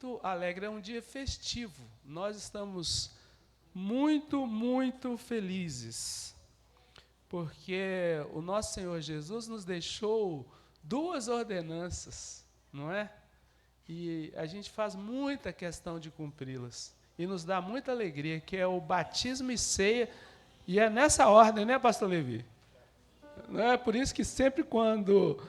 muito alegre, é um dia festivo. Nós estamos muito, muito felizes, porque o nosso Senhor Jesus nos deixou 2 ordenanças, não é? E a gente faz muita questão de cumpri-las. E nos dá muita alegria, que é o batismo e ceia. E é nessa ordem, né, pastor Levi? Não é por isso que sempre quando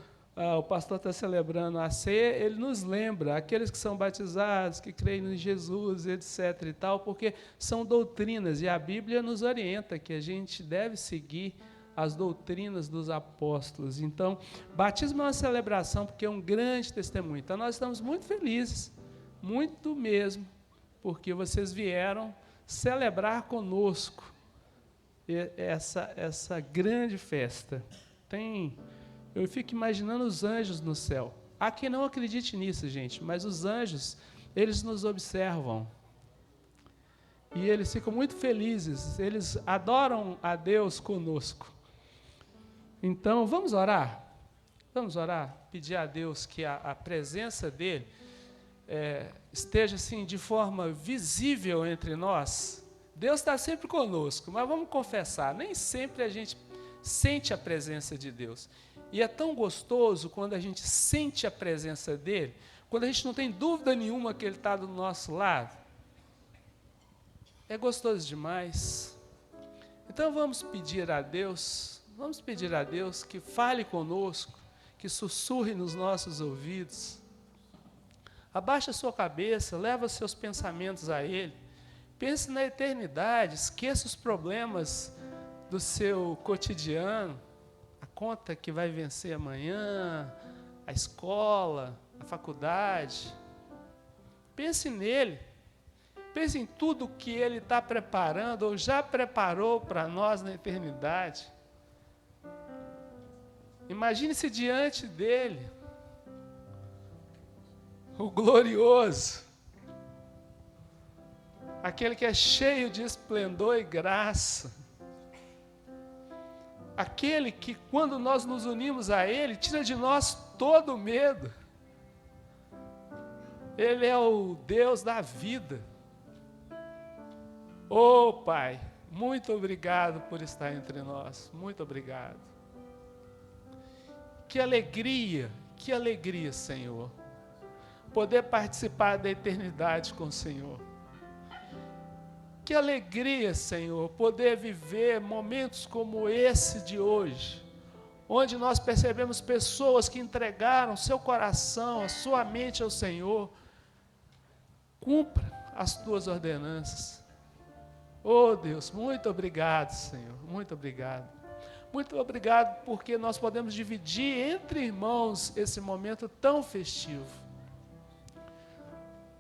o pastor está celebrando a ceia, ele nos lembra, aqueles que são batizados, que creem em Jesus, etc. e tal, porque são doutrinas, e a Bíblia nos orienta que a gente deve seguir as doutrinas dos apóstolos. Então, batismo é uma celebração, porque é um grande testemunho. Então, nós estamos muito felizes, muito mesmo, porque vocês vieram celebrar conosco essa grande festa. Eu fico imaginando os anjos no céu. Há quem não acredite nisso, gente, mas os anjos, eles nos observam. E eles ficam muito felizes, eles adoram a Deus conosco. Então, vamos orar? Vamos orar? Pedir a Deus que a presença dEle esteja assim, de forma visível entre nós. Deus está sempre conosco, mas vamos confessar, nem sempre a gente sente a presença de Deus. E é tão gostoso quando a gente sente a presença dEle, quando a gente não tem dúvida nenhuma que Ele está do nosso lado. É gostoso demais. Então vamos pedir a Deus que fale conosco, que sussurre nos nossos ouvidos. Abaixa a sua cabeça, leva os seus pensamentos a Ele. Pense na eternidade, esqueça os problemas do seu cotidiano, a conta que vai vencer amanhã, a escola, a faculdade. Pense nele. Pense em tudo que Ele está preparando ou já preparou para nós na eternidade. Imagine-se diante dEle, o glorioso, aquele que é cheio de esplendor e graça, aquele que, quando nós nos unimos a Ele, tira de nós todo o medo. Ele é o Deus da vida. Oh, Pai, muito obrigado por estar entre nós, muito obrigado. Que alegria, Senhor, poder participar da eternidade com o Senhor. Que alegria, Senhor, poder viver momentos como esse de hoje, onde nós percebemos pessoas que entregaram seu coração, a sua mente ao Senhor. Cumpra as tuas ordenanças. Oh, Deus, muito obrigado, Senhor, muito obrigado. Muito obrigado porque nós podemos dividir entre irmãos esse momento tão festivo.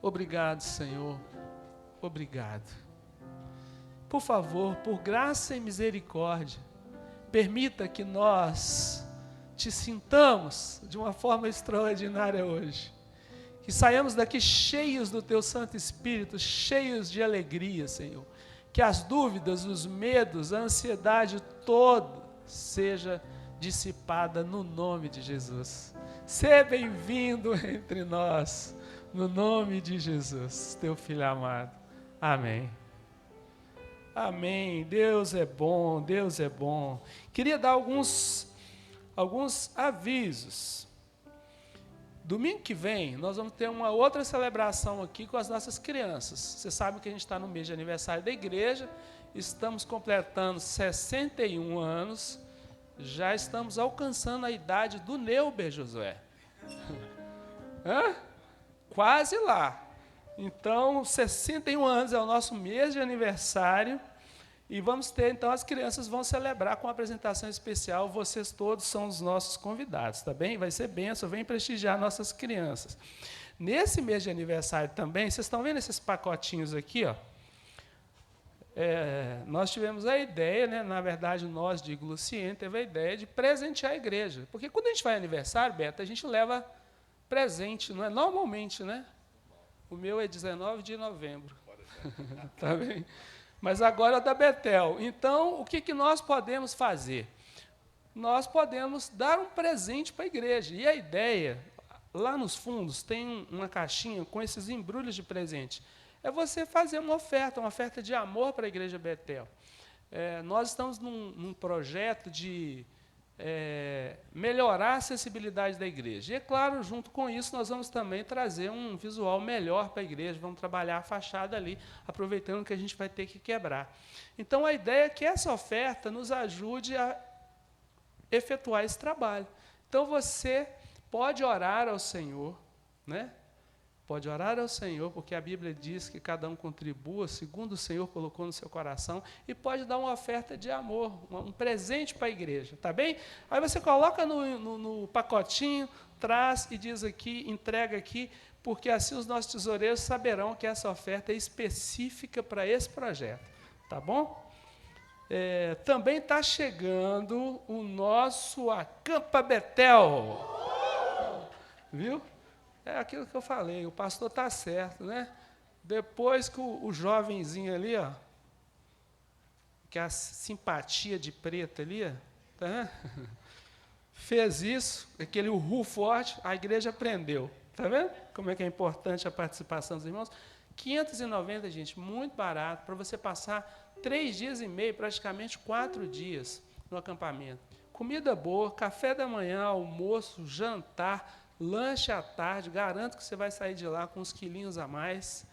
Obrigado, Senhor, obrigado. Por favor, por graça e misericórdia, permita que nós te sintamos de uma forma extraordinária hoje. Que saiamos daqui cheios do Teu Santo Espírito, cheios de alegria, Senhor. Que as dúvidas, os medos, a ansiedade toda seja dissipada no nome de Jesus. Seja bem-vindo entre nós, no nome de Jesus, Teu Filho amado. Amém. Amém. Deus é bom, Deus é bom. Queria dar alguns avisos. Domingo que vem, nós vamos ter uma outra celebração aqui com as nossas crianças. Você sabe que a gente está no mês de aniversário da igreja, estamos completando 61 anos, já estamos alcançando a idade do Neuber, Josué. Quase lá. Então, 61 anos é o nosso mês de aniversário e vamos ter, então, as crianças vão celebrar com uma apresentação especial. Vocês todos são os nossos convidados, tá bem? Vai ser bênção, vem prestigiar nossas crianças. Nesse mês de aniversário também, vocês estão vendo esses pacotinhos aqui, ó? Nós tivemos a ideia, né, na verdade, nós de Gluciene teve a ideia de presentear a igreja. Porque quando a gente vai aniversário, Beto, a gente leva presente, não é? Normalmente, né? O meu é 19 de novembro. Tá bem? Mas agora é da Betel. Então, o que nós podemos fazer? Nós podemos dar um presente para a igreja. E a ideia, lá nos fundos tem uma caixinha com esses embrulhos de presente. É você fazer uma oferta de amor para a Igreja Betel. Nós estamos num projeto de melhorar a acessibilidade da igreja. E, é claro, junto com isso, nós vamos também trazer um visual melhor para a igreja, vamos trabalhar a fachada ali, aproveitando que a gente vai ter que quebrar. Então, a ideia é que essa oferta nos ajude a efetuar esse trabalho. Então, você pode orar ao Senhor, né? Pode orar ao Senhor, porque a Bíblia diz que cada um contribua segundo o Senhor colocou no seu coração, e pode dar uma oferta de amor, um presente para a igreja, tá bem? Aí você coloca no pacotinho, traz e diz aqui, entrega aqui, porque assim os nossos tesoureiros saberão que essa oferta é específica para esse projeto, tá bom? Também está chegando o nosso Acampa Betel, viu? É aquilo que eu falei, o pastor está certo, né? Depois que o jovenzinho ali, ó, que é a simpatia de preto ali, ó, tá? Fez isso, aquele urru forte, a igreja aprendeu. Está vendo como é que é importante a participação dos irmãos? 590, gente, muito barato, para você passar 3 dias e meio, praticamente 4 dias no acampamento. Comida boa, café da manhã, almoço, jantar, lanche à tarde, garanto que você vai sair de lá com uns quilinhos a mais.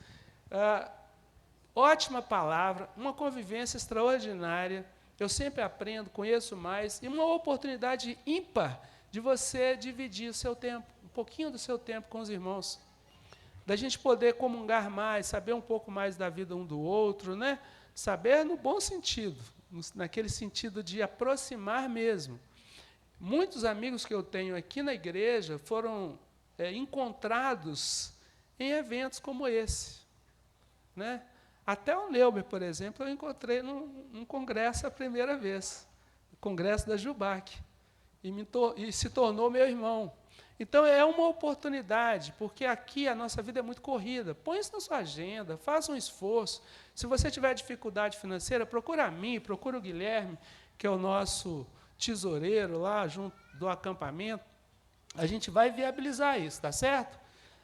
Ótima palavra, uma convivência extraordinária. Eu sempre aprendo, conheço mais, e uma oportunidade ímpar de você dividir o seu tempo, um pouquinho do seu tempo com os irmãos. Da gente poder comungar mais, saber um pouco mais da vida um do outro, né? Saber no bom sentido, naquele sentido de aproximar mesmo. Muitos amigos que eu tenho aqui na igreja foram encontrados em eventos como esse, né? Até o Neuber, por exemplo, eu encontrei num congresso a primeira vez, o congresso da Jubac, e se tornou meu irmão. Então, é uma oportunidade, porque aqui a nossa vida é muito corrida. Põe isso na sua agenda, faça um esforço. Se você tiver dificuldade financeira, procura a mim, procura o Guilherme, que é o nosso tesoureiro lá junto do acampamento. A gente vai viabilizar isso, tá certo?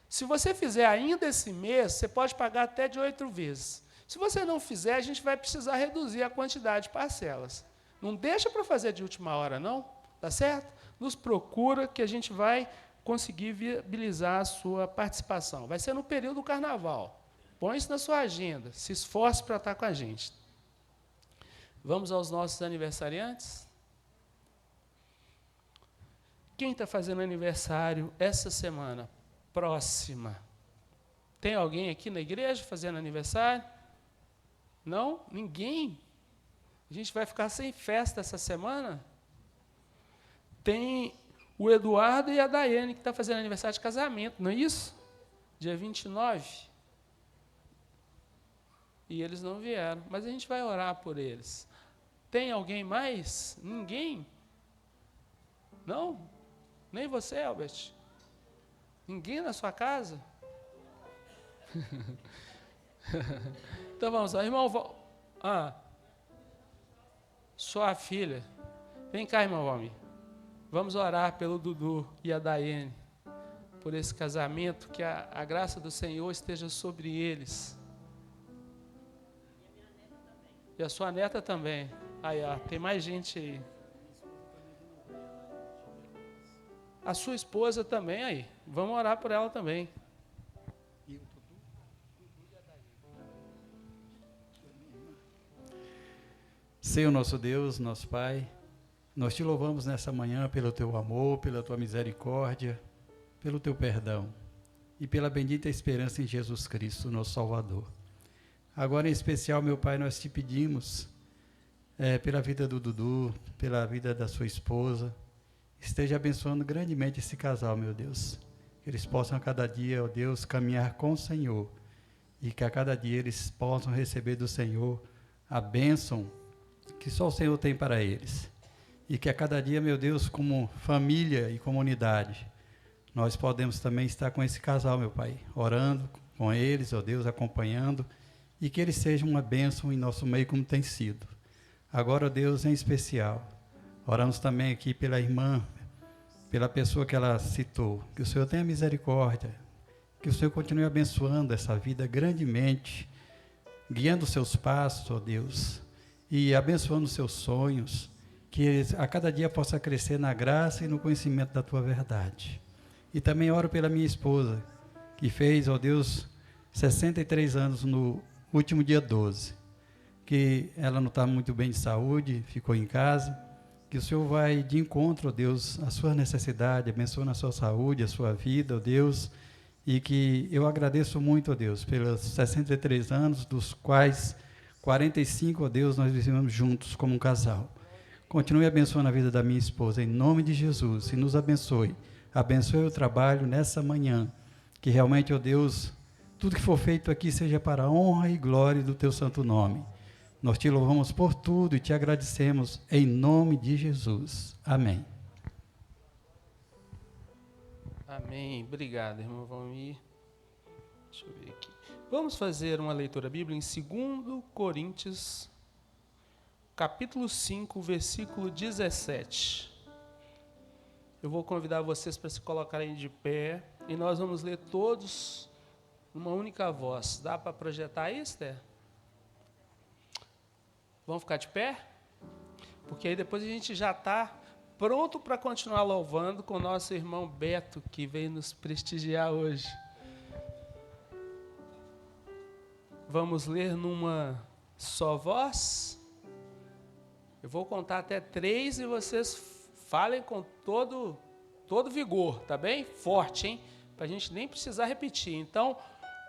Se você fizer ainda esse mês, você pode pagar até de 8 vezes. Se você não fizer, a gente vai precisar reduzir a quantidade de parcelas. Não deixa para fazer de última hora, não, tá certo? Nos procura que a gente vai conseguir viabilizar a sua participação. Vai ser no período do carnaval. Põe isso na sua agenda, se esforce para estar com a gente. Vamos aos nossos aniversariantes? Quem está fazendo aniversário essa semana? Próxima. Tem alguém aqui na igreja fazendo aniversário? Não? Ninguém? A gente vai ficar sem festa essa semana? Tem o Eduardo e a Daiane, que está fazendo aniversário de casamento, não é isso? Dia 29. E eles não vieram, mas a gente vai orar por eles. Tem alguém mais? Ninguém? Não? Nem você, Albert? Ninguém na sua casa? Então vamos lá, irmão. Sua filha. Vem cá, irmão Valmir. Vamos orar pelo Dudu e a Daiane, por esse casamento, que a graça do Senhor esteja sobre eles. E a sua neta também. Aí, ó, tem mais gente aí. A sua esposa também aí. Vamos orar por ela também. Senhor nosso Deus, nosso Pai, nós te louvamos nessa manhã pelo teu amor, pela tua misericórdia, pelo teu perdão e pela bendita esperança em Jesus Cristo, nosso Salvador. Agora, em especial, meu Pai, nós te pedimos pela vida do Dudu, pela vida da sua esposa, esteja abençoando grandemente esse casal, meu Deus. Que eles possam a cada dia, ó Deus, caminhar com o Senhor e que a cada dia eles possam receber do Senhor a bênção que só o Senhor tem para eles. E que a cada dia, meu Deus, como família e comunidade, nós podemos também estar com esse casal, meu Pai, orando com eles, ó Deus, acompanhando, e que eles sejam uma bênção em nosso meio como tem sido. Agora, ó Deus, em especial, oramos também aqui pela irmã pela pessoa que ela citou. Que o Senhor tenha misericórdia, que o Senhor continue abençoando essa vida grandemente, guiando seus passos, ó Deus, e abençoando seus sonhos, que a cada dia possa crescer na graça e no conhecimento da Tua verdade. E também oro pela minha esposa, que fez, ó Deus, 63 anos no último dia 12, que ela não está muito bem de saúde, ficou em casa, que o Senhor vai de encontro, ó Deus, à sua necessidade, abençoando a sua saúde, a sua vida, ó Deus, e que eu agradeço muito, ó Deus, pelos 63 anos, dos quais 45, ó Deus, nós vivemos juntos como um casal. Continue abençoando a vida da minha esposa, em nome de Jesus, e nos abençoe. Abençoe o trabalho nessa manhã, que realmente, ó Deus, tudo que for feito aqui seja para a honra e glória do Teu santo nome. Nós Te louvamos por tudo e Te agradecemos em nome de Jesus. Amém. Amém. Obrigado, irmão Valmir. Deixa eu ver aqui. Vamos fazer uma leitura bíblica em 2 Coríntios, capítulo 5, versículo 17. Eu vou convidar vocês para se colocarem de pé e nós vamos ler todos numa única voz. Dá para projetar aí, Esther? Vamos ficar de pé? Porque aí depois a gente já está pronto para continuar louvando com o nosso irmão Beto, que veio nos prestigiar hoje. Vamos ler numa só voz. Eu vou contar até 3 e vocês falem com todo vigor, tá bem? Forte, hein? Para a gente nem precisar repetir. Então,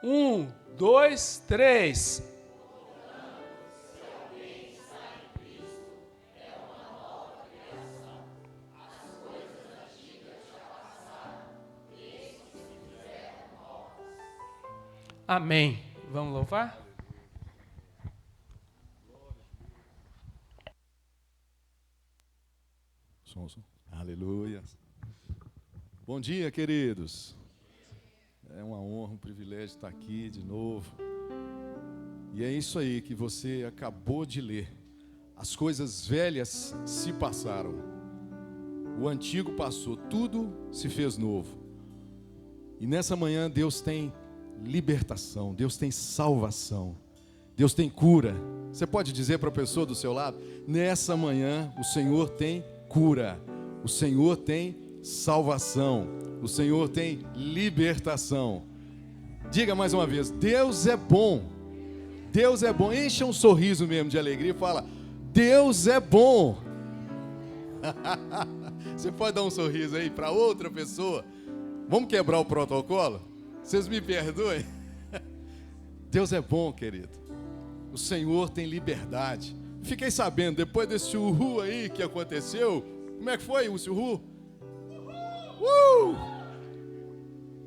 1, 2, 3. Amém. Vamos louvar? Som. Aleluia. Bom dia, queridos. É uma honra, um privilégio estar aqui de novo. E é isso aí que você acabou de ler. As coisas velhas se passaram. O antigo passou, tudo se fez novo. E nessa manhã Deus tem libertação, Deus tem salvação, Deus tem cura. Você pode dizer para a pessoa do seu lado: nessa manhã o Senhor tem cura, o Senhor tem salvação, o Senhor tem libertação. Diga mais uma vez: Deus é bom, Deus é bom. Encha um sorriso mesmo de alegria e fala: Deus é bom. Você pode dar um sorriso aí para outra pessoa? Vamos quebrar o protocolo? Vocês me perdoem? Deus é bom, querido. O Senhor tem liberdade. Fiquei sabendo, depois desse uhul aí que aconteceu, como é que foi o uhul?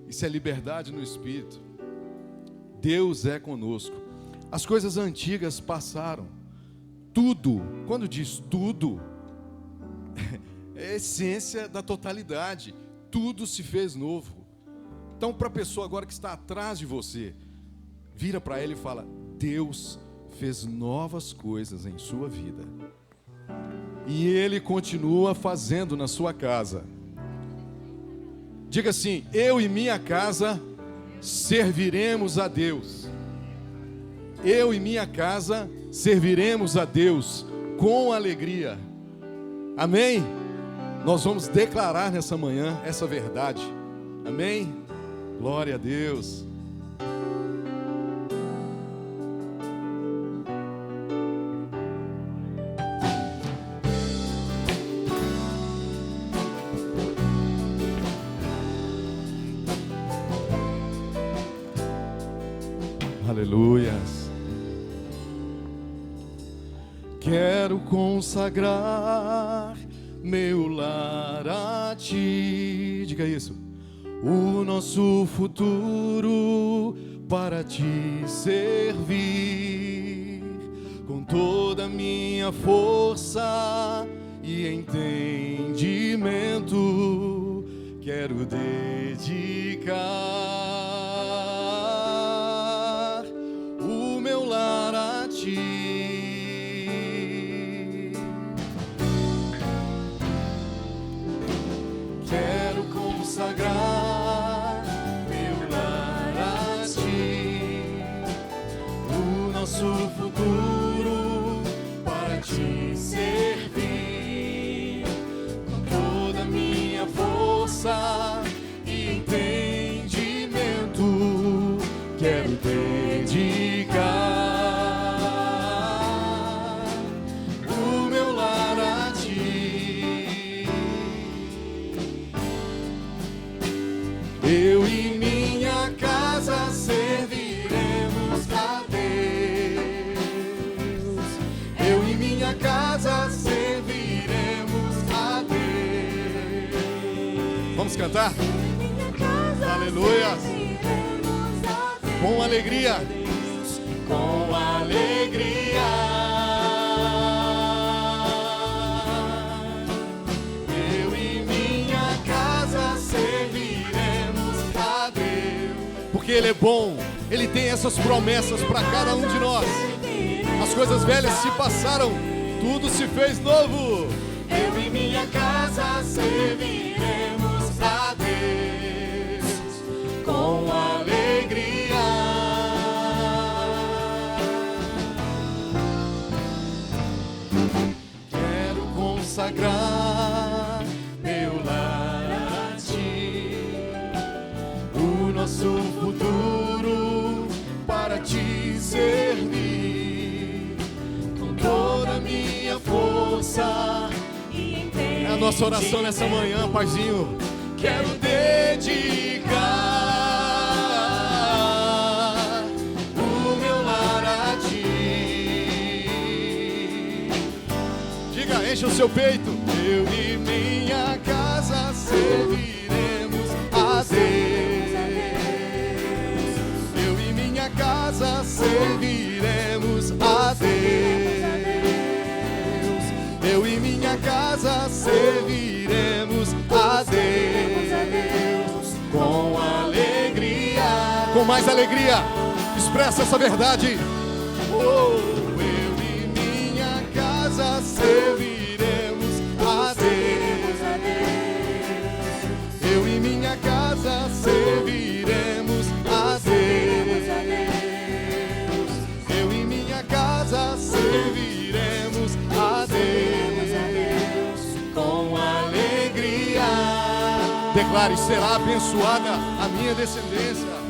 Isso é liberdade no Espírito. Deus é conosco. As coisas antigas passaram. Tudo, quando diz tudo, é a essência da totalidade. Tudo se fez novo. Então, para a pessoa agora que está atrás de você, vira para ela e fala: Deus fez novas coisas em sua vida. E Ele continua fazendo na sua casa. Diga assim: eu e minha casa serviremos a Deus. Eu e minha casa serviremos a Deus com alegria. Amém? Nós vamos declarar nessa manhã essa verdade. Amém? Glória a Deus. Aleluias. Quero consagrar meu lar a Ti. Diga isso. O nosso futuro para Te servir com toda a minha força e entendimento. Quero dedicar o meu lar a Ti. quero dedicar o meu lar a ti. Eu e minha casa serviremos a Deus. Eu e minha casa serviremos a Deus. Vamos cantar? Aleluia! Com alegria, com alegria, eu e minha casa serviremos a Deus. Porque Ele é bom, Ele tem essas promessas para cada um de nós. As coisas velhas se passaram, tudo se fez novo. Eu e minha casa serviremos a Deus com alegria. Quero consagrar meu lar a ti, o nosso futuro para te servir com toda a minha força. É a nossa oração nessa manhã, Paizinho. Quero dedicar o meu lar a ti. Diga, enche o seu peito. Eu e minha casa serviremos a Deus. Eu e minha casa serviremos a Deus. Eu e minha casa serviremos a Deus com alegria. Com mais alegria, expressa essa verdade. Oh, eu e minha casa serviremos a Deus. Eu e minha casa serviremos a Deus. Eu e minha casa serviremos a Deus com alegria. Declare, será abençoada a minha descendência.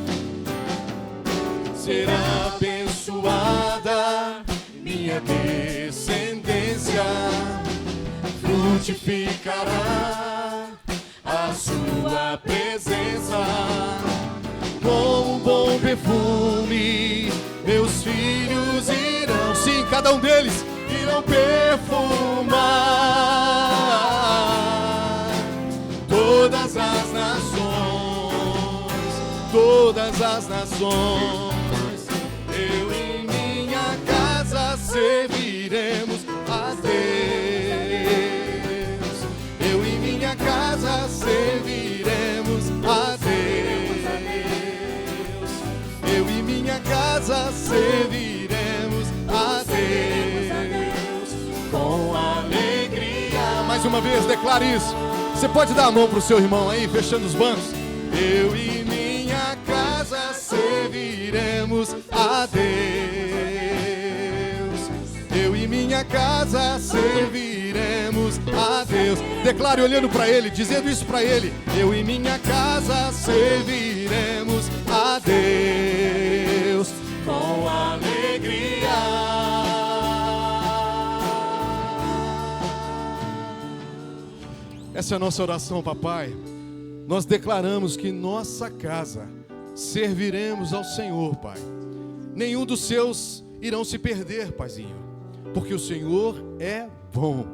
Será abençoada minha descendência. Frutificará a sua presença. Com um bom perfume meus filhos irão, sim, cada um deles irão perfumar todas as nações, todas as nações. Eu e minha casa serviremos a Deus. Eu e minha casa serviremos a Deus. Eu e minha casa serviremos a Deus com alegria. Mais uma vez, declare isso. Você pode dar a mão para o seu irmão aí, fechando os bancos. Eu e minha casa serviremos a Deus. Eu e minha casa serviremos a Deus. Declare olhando para Ele, dizendo isso para Ele. Eu e minha casa serviremos a Deus com alegria. Essa é a nossa oração, papai. Nós declaramos que nossa casa serviremos ao Senhor, Pai. Nenhum dos seus irão se perder, Paizinho, porque o Senhor é bom.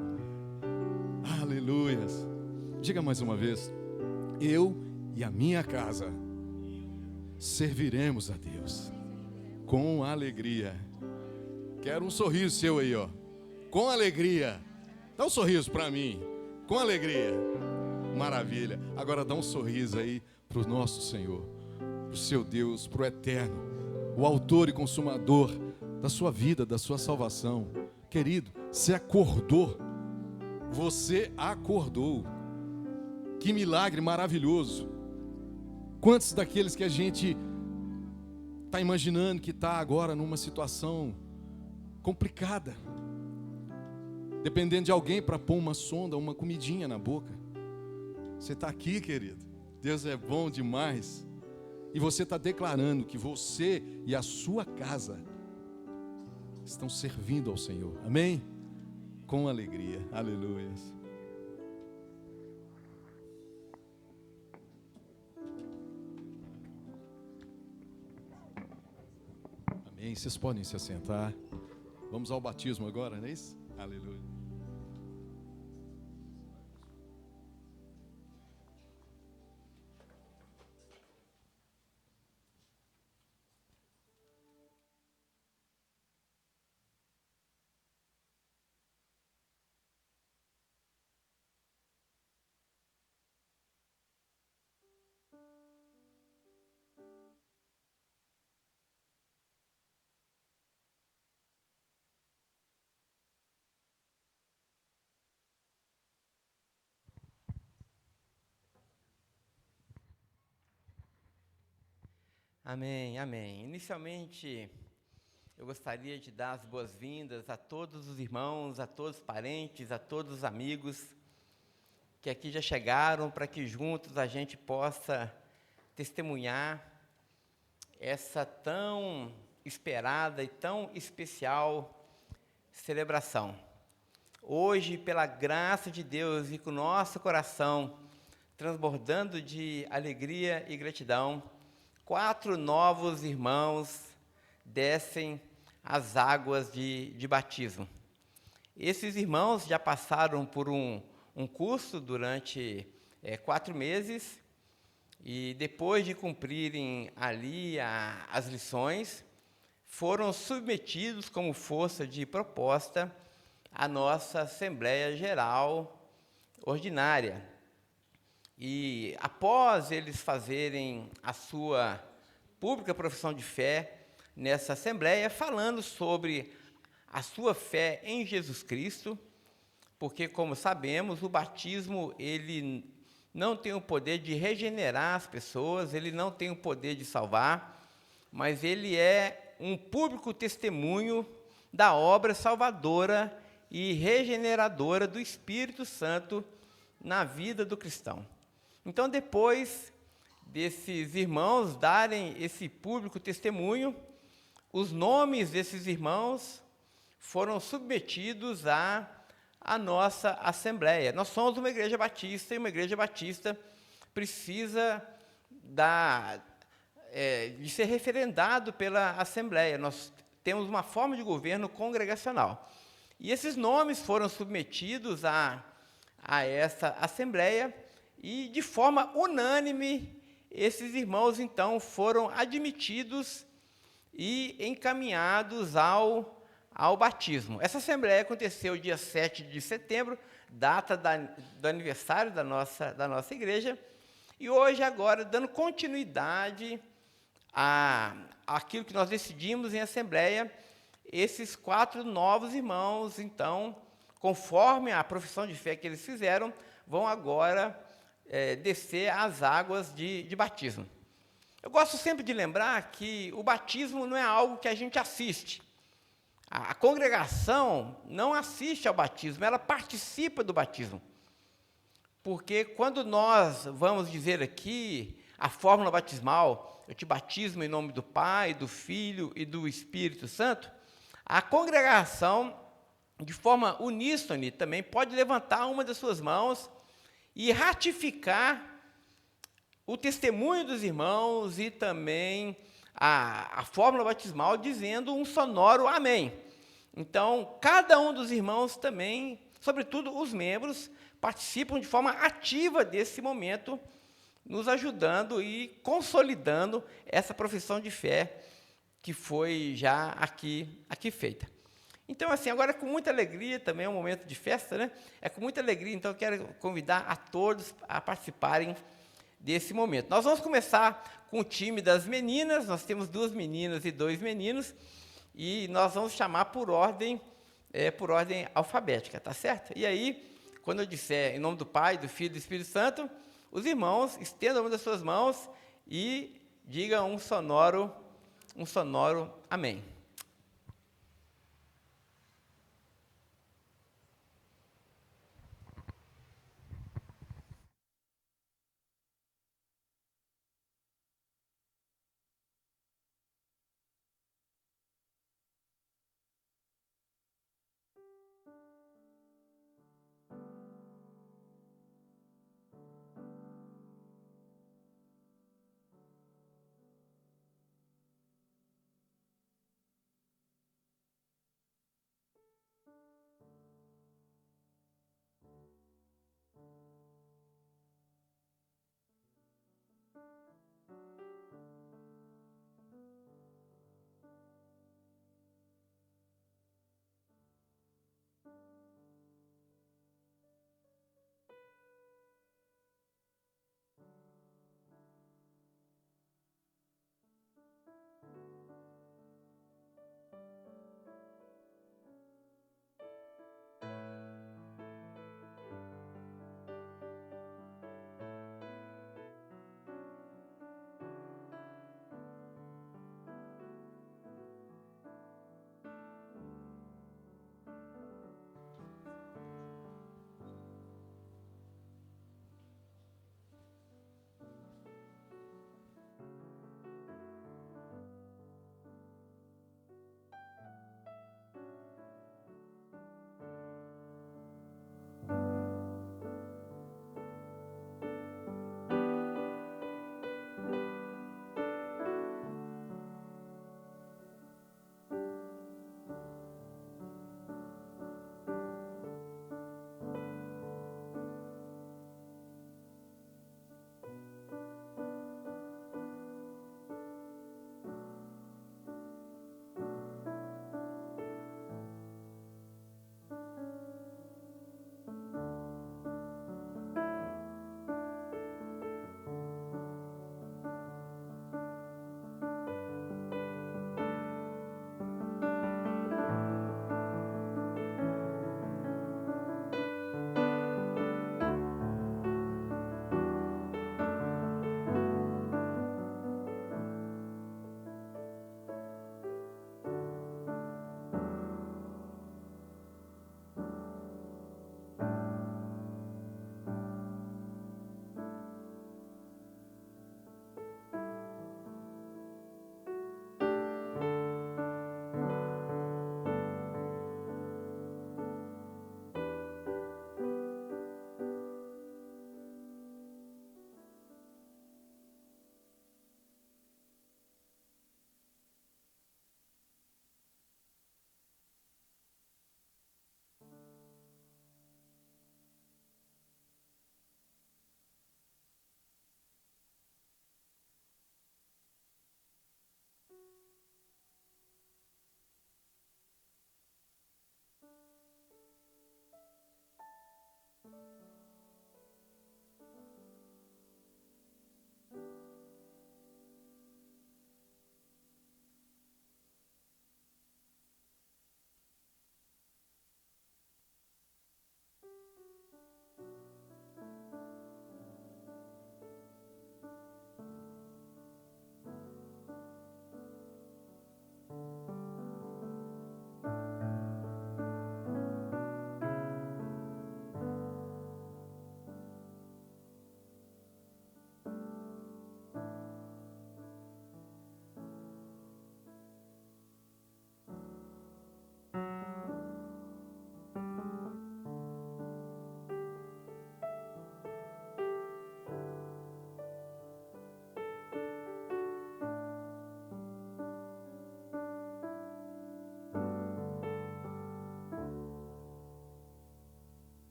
Aleluias. Diga mais uma vez. Eu e a minha casa serviremos a Deus com alegria. Quero um sorriso seu aí, ó. Com alegria. Dá um sorriso para mim. Com alegria. Maravilha. Agora dá um sorriso aí para o nosso Senhor, para o seu Deus, para o eterno, o autor e consumador da sua vida, da sua salvação. Querido, você acordou. Você acordou. Que milagre maravilhoso. Quantos daqueles que a gente está imaginando que está agora numa situação complicada, dependendo de alguém para pôr uma sonda, uma comidinha na boca. Você está aqui, querido. Deus é bom demais. E você está declarando que você e a sua casa estão servindo ao Senhor. Amém? Com alegria. Aleluia. Amém. Vocês podem se assentar. Vamos ao batismo agora, não é isso? Aleluia. Amém, amém. Inicialmente, eu gostaria de dar as boas-vindas a todos os irmãos, a todos os parentes, a todos os amigos que aqui já chegaram, para que juntos a gente possa testemunhar essa tão esperada e tão especial celebração. Hoje, pela graça de Deus e com o nosso coração transbordando de alegria e gratidão, 4 novos irmãos descem as águas de batismo. Esses irmãos já passaram por um curso durante 4 meses, e depois de cumprirem ali as lições, foram submetidos como força de proposta à nossa Assembleia Geral Ordinária. E após eles fazerem a sua pública profissão de fé nessa Assembleia, falando sobre a sua fé em Jesus Cristo, porque, como sabemos, o batismo ele não tem o poder de regenerar as pessoas, ele não tem o poder de salvar, mas ele é um público testemunho da obra salvadora e regeneradora do Espírito Santo na vida do cristão. Então, depois desses irmãos darem esse público testemunho, os nomes desses irmãos foram submetidos à nossa Assembleia. Nós somos uma igreja batista, e uma igreja batista precisa de ser referendado pela Assembleia. Nós temos uma forma de governo congregacional. E esses nomes foram submetidos a essa Assembleia, e, de forma unânime, esses irmãos, então, foram admitidos e encaminhados ao batismo. Essa Assembleia aconteceu dia 7 de setembro, data do aniversário da nossa igreja, e hoje, agora, dando continuidade àquilo que nós decidimos em Assembleia, esses 4 novos irmãos, então, conforme a profissão de fé que eles fizeram, vão agora descer as águas de batismo. Eu gosto sempre de lembrar que o batismo não é algo que a gente assiste. A congregação não assiste ao batismo, ela participa do batismo. Porque quando nós vamos dizer aqui a fórmula batismal, eu te batismo em nome do Pai, do Filho e do Espírito Santo, a congregação, de forma uníssone, também pode levantar uma das suas mãos e ratificar o testemunho dos irmãos e também a fórmula batismal, dizendo um sonoro amém. Então, cada um dos irmãos também, sobretudo os membros, participam de forma ativa desse momento, nos ajudando e consolidando essa profissão de fé que foi já aqui feita. Então, assim, agora com muita alegria, também é um momento de festa, né? É com muita alegria, então eu quero convidar a todos a participarem desse momento. Nós vamos começar com o time das meninas, nós temos 2 meninas e 2 meninos, e nós vamos chamar por ordem alfabética, tá certo? E aí, quando eu disser em nome do Pai, do Filho e do Espírito Santo, os irmãos estendam uma das suas mãos e digam um sonoro amém.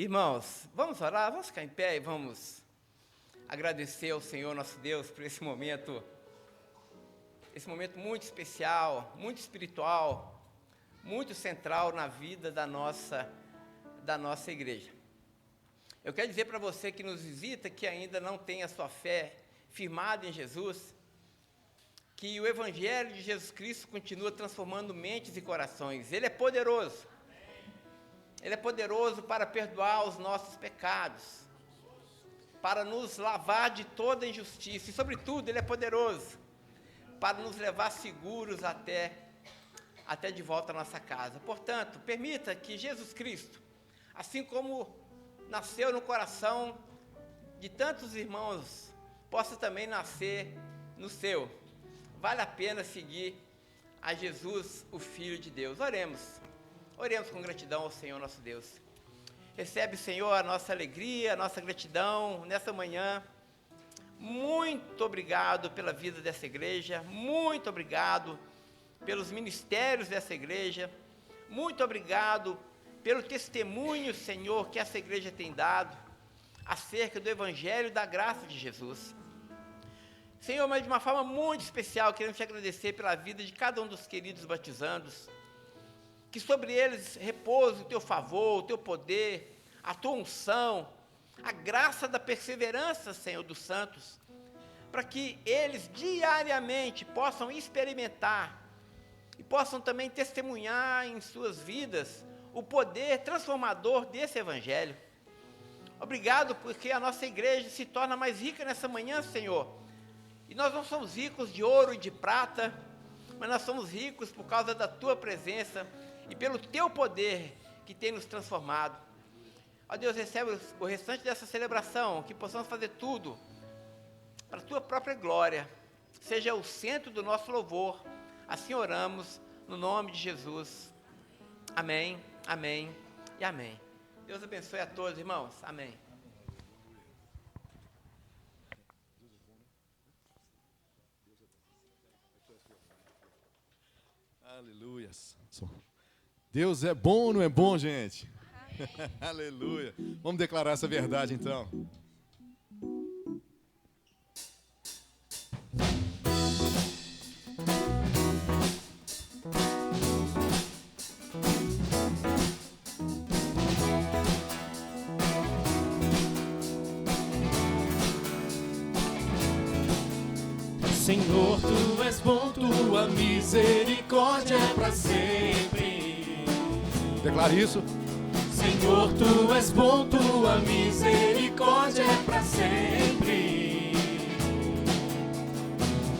Irmãos, vamos orar, vamos ficar em pé e vamos agradecer ao Senhor nosso Deus por esse momento muito especial, muito espiritual, muito central na vida da nossa igreja. Eu quero dizer para você que nos visita, que ainda não tem a sua fé firmada em Jesus, que o Evangelho de Jesus Cristo continua transformando mentes e corações. Ele é poderoso. Ele é poderoso para perdoar os nossos pecados, para nos lavar de toda injustiça, e sobretudo Ele é poderoso para nos levar seguros até de volta à nossa casa. Portanto, permita que Jesus Cristo, assim como nasceu no coração de tantos irmãos, possa também nascer no seu. Vale a pena seguir a Jesus, o Filho de Deus. Oremos com gratidão ao Senhor nosso Deus. Recebe, Senhor, a nossa alegria, a nossa gratidão nessa manhã. Muito obrigado pela vida dessa igreja, muito obrigado pelos ministérios dessa igreja, muito obrigado pelo testemunho, Senhor, que essa igreja tem dado acerca do Evangelho e da graça de Jesus. Senhor, mas de uma forma muito especial, queremos te agradecer pela vida de cada um dos queridos batizandos, que sobre eles repousa o teu favor, o teu poder, a tua unção, a graça da perseverança, Senhor, dos santos, para que eles diariamente possam experimentar e possam também testemunhar em suas vidas o poder transformador desse Evangelho. Obrigado, porque a nossa igreja se torna mais rica nessa manhã, Senhor, e nós não somos ricos de ouro e de prata, mas nós somos ricos por causa da tua presença e pelo teu poder que tem nos transformado. Ó Deus, recebe o restante dessa celebração, que possamos fazer tudo para a tua própria glória. Seja o centro do nosso louvor, Assim oramos, no nome de Jesus. Amém, amém e amém. Deus abençoe a todos, irmãos. Amém. Aleluia. Deus é bom ou não é bom, gente? Aleluia. Vamos declarar essa verdade, então. Senhor, tu és bom, tua misericórdia é para sempre. Declare isso. Senhor, tu és bom, tua misericórdia é para sempre.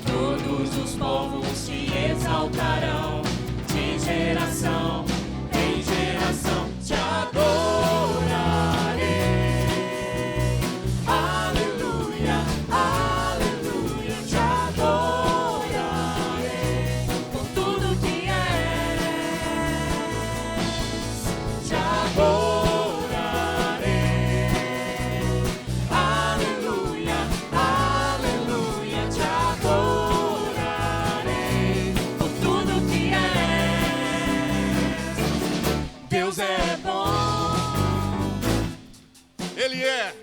Todos os povos te exaltarão, de geração em geração te adorarei. Aleluia, aleluia, te adorarei por tudo que és, te adorarei. Aleluia, aleluia, te adorarei por tudo que és. Deus é bom. Ele é.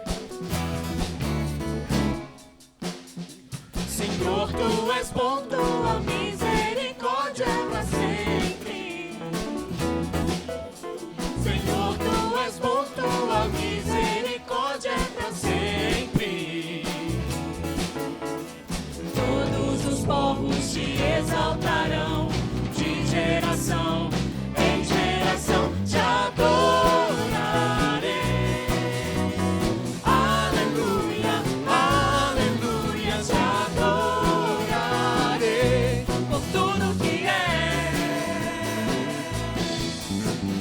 Senhor, tu és bom, tua misericórdia é para sempre. Senhor, tu és bom, tua misericórdia é para sempre. Todos os povos te exaltarão, de geração em geração te adorarei. Aleluia, aleluia, te adorarei por tudo que és,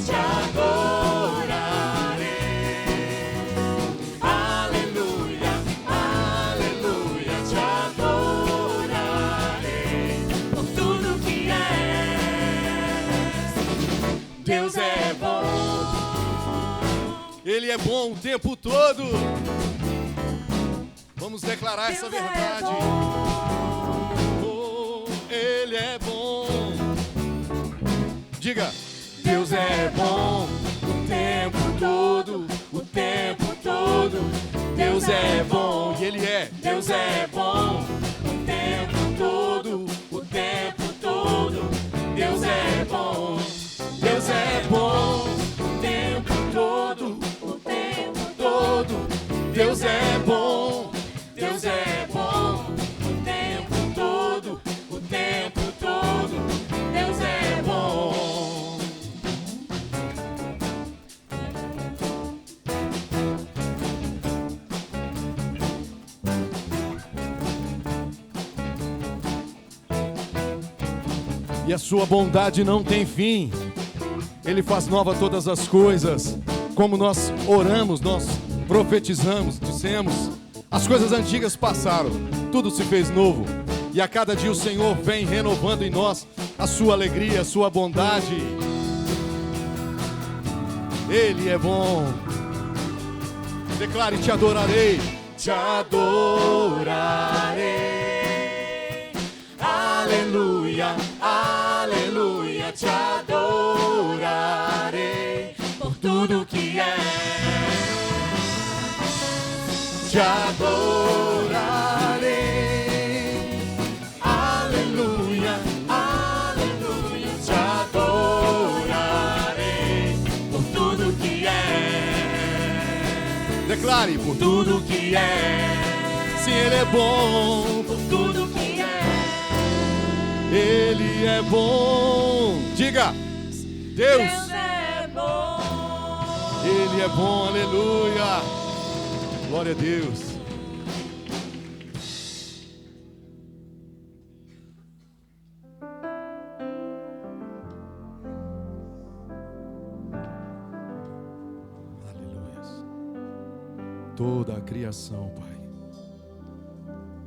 te adorarei. Aleluia, aleluia, te adorarei por tudo que és. Deus é bom. Ele é bom o tempo todo. Vamos declarar essa verdade. Oh, Ele é bom. Diga. Deus é bom o tempo todo, o tempo todo. Deus é bom E Ele é. Deus é bom o tempo todo, o tempo todo. Deus é bom, Deus é bom o tempo todo, o tempo todo. Deus é bom, Deus é bom o tempo todo, o tempo todo. Deus é bom. E a sua bondade não tem fim. Ele faz nova todas as coisas. Como nós oramos, nós profetizamos, dissemos: as coisas antigas passaram, tudo se fez novo. E a cada dia o Senhor vem renovando em nós a sua alegria, a sua bondade. Ele é bom. Declare: te adorarei. Te adorarei. Aleluia, aleluia, te adorarei por tudo que é. Te adorarei. Aleluia, aleluia, te adorarei por tudo que é. Declare: por Tudo que é. se Ele é bom. Por tudo que é. Ele é bom. Diga: Deus, é bom. Ele é bom, aleluia. Glória a Deus. Aleluia. Toda a criação, Pai,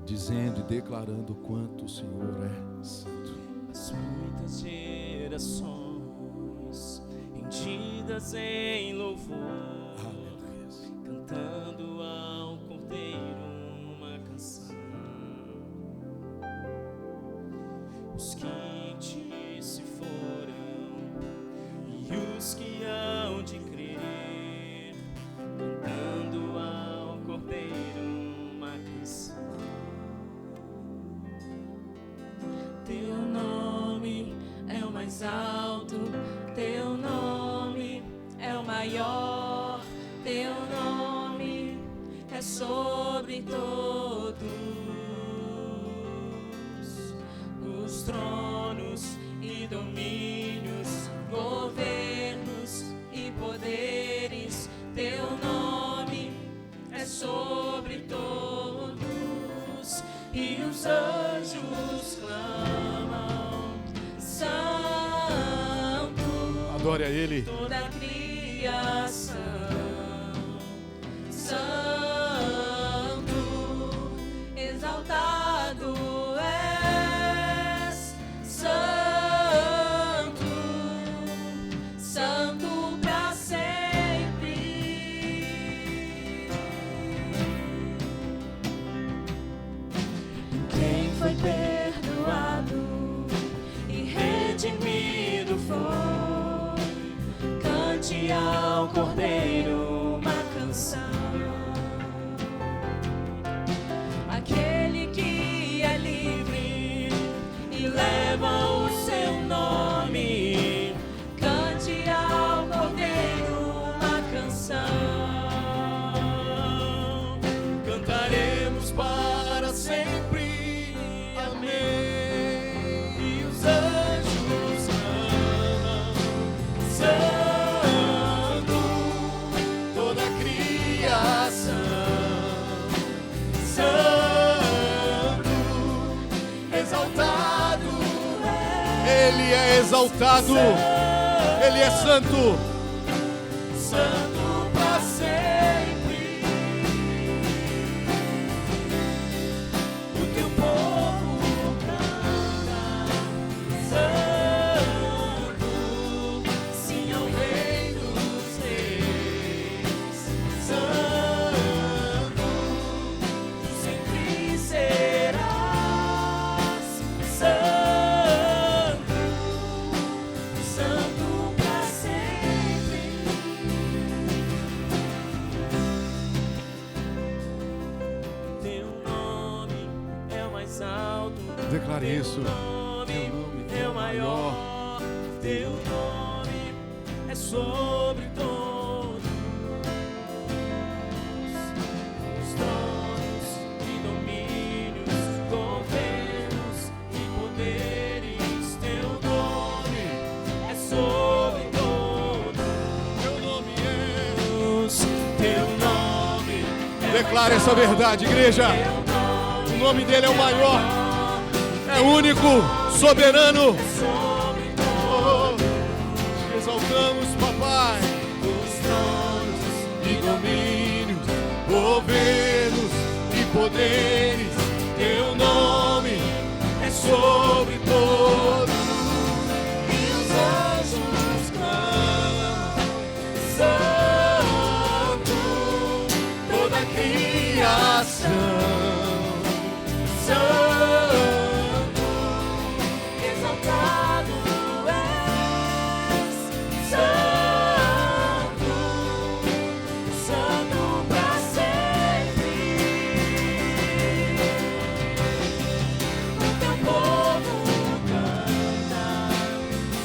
dizendo e declarando o quanto o Senhor é santo. muitas gerações rendidas em louvor, cantando ao Cordeiro uma canção. Os que te se foram e os que hão de crer, cantando ao Cordeiro uma canção. Teu nome é o mais alto, teu nome é o maior, teu nome é sobre todos os tronos e domínios, governos e poderes. Teu nome é sobre todos, e os anjos clamam: Santo. Adore a Ele. Toda a criação, Santo, exaltado és, Santo, Santo para sempre. Quem foi perdoado e redimido foi, cante ao Cordeiro uma canção. Aquele que é livre e leva o seu nome, cante ao Cordeiro uma canção. Cantaremos para sempre, amém. E os anjos clamam: Santo, toda a criação, Santo, exaltado Ele é exaltado. Ele é santo. Santo para sempre. O teu povo canta: Santo, sim ao Rei dos Reis. Santo, tu sempre serás. Santo, Santo para sempre. Teu nome é o mais alto, Declare isso. teu nome é o maior, teu nome é sobre todos os tronos e domínios, governos e poderes. Teu nome é sobre todos. Teu nome é teu nome é Declare essa verdade, igreja. O nome dele é o maior, é único, soberano. Oh, te exaltamos, papai. os tronos E domínios, governos e poderes, teu nome é sobre todos. e os anjos clamam: Santo, Toda a criação, Santo, exaltado és, Santo, Santo para sempre. O teu povo canta: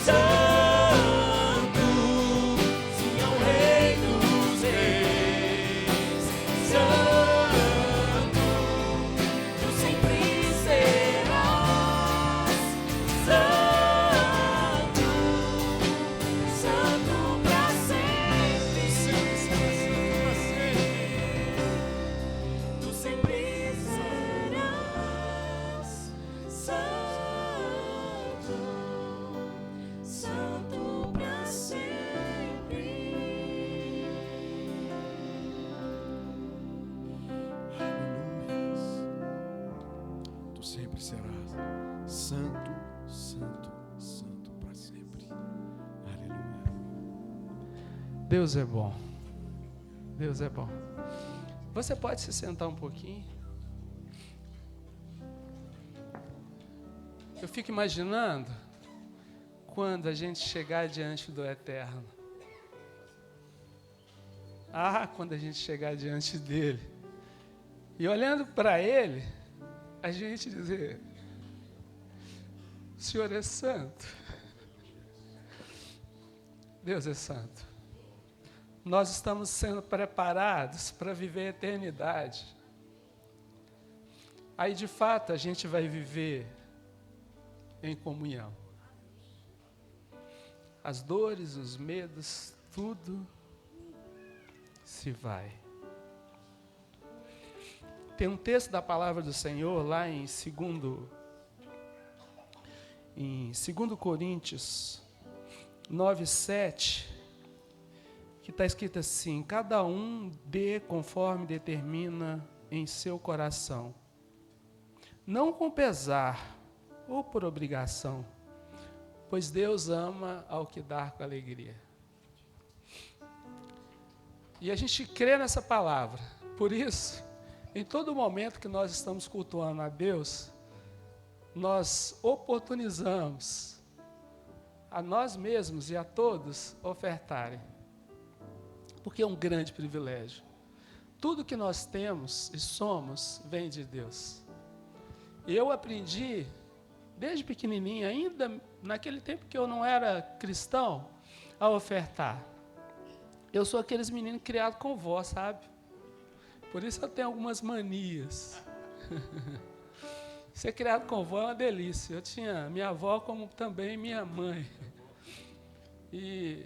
Santo, sim ao Rei dos Reis. Santo, tu sempre serás. Santo, Santo para sempre. Tu sempre serás. Santo, Santo para sempre. tu sempre serás santo, santo. Deus é bom. Deus é bom. Você pode se sentar um pouquinho? Eu fico imaginando quando a gente chegar diante do Eterno. Quando a gente chegar diante dele. E olhando para ele, a gente dizer: o Senhor é santo. Deus é santo. Nós estamos sendo preparados para viver a eternidade. Aí, de fato, a gente vai viver em comunhão. As dores, os medos, tudo se vai. Tem um texto da palavra do Senhor lá em 2 Coríntios 9:7, que está escrito assim: cada um dê conforme determina em seu coração, não com pesar ou por obrigação, pois Deus ama ao que dá com alegria. E a gente crê nessa palavra. Por isso, em todo momento que nós estamos cultuando a Deus, nós oportunizamos a nós mesmos e a todos ofertarem. Porque é um grande privilégio. Tudo que nós temos e somos vem de Deus. E eu aprendi, desde pequenininho, ainda naquele tempo que eu não era cristão, a ofertar. Eu sou aqueles meninos criados com vó, sabe? Por isso eu tenho algumas manias. Ser criado com vó é uma delícia. Eu tinha minha avó como também minha mãe. E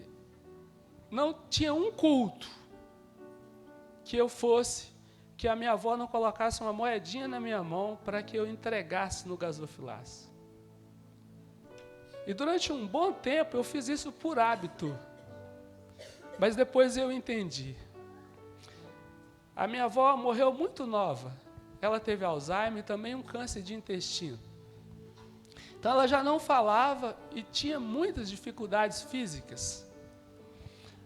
não tinha um culto que eu fosse, que a minha avó não colocasse uma moedinha na minha mão para que eu entregasse no gasofilaço. E durante um bom tempo eu fiz isso por hábito. Mas depois eu entendi. A minha avó morreu muito nova. Ela teve Alzheimer e também um câncer de intestino. Então ela já não falava e tinha muitas dificuldades físicas.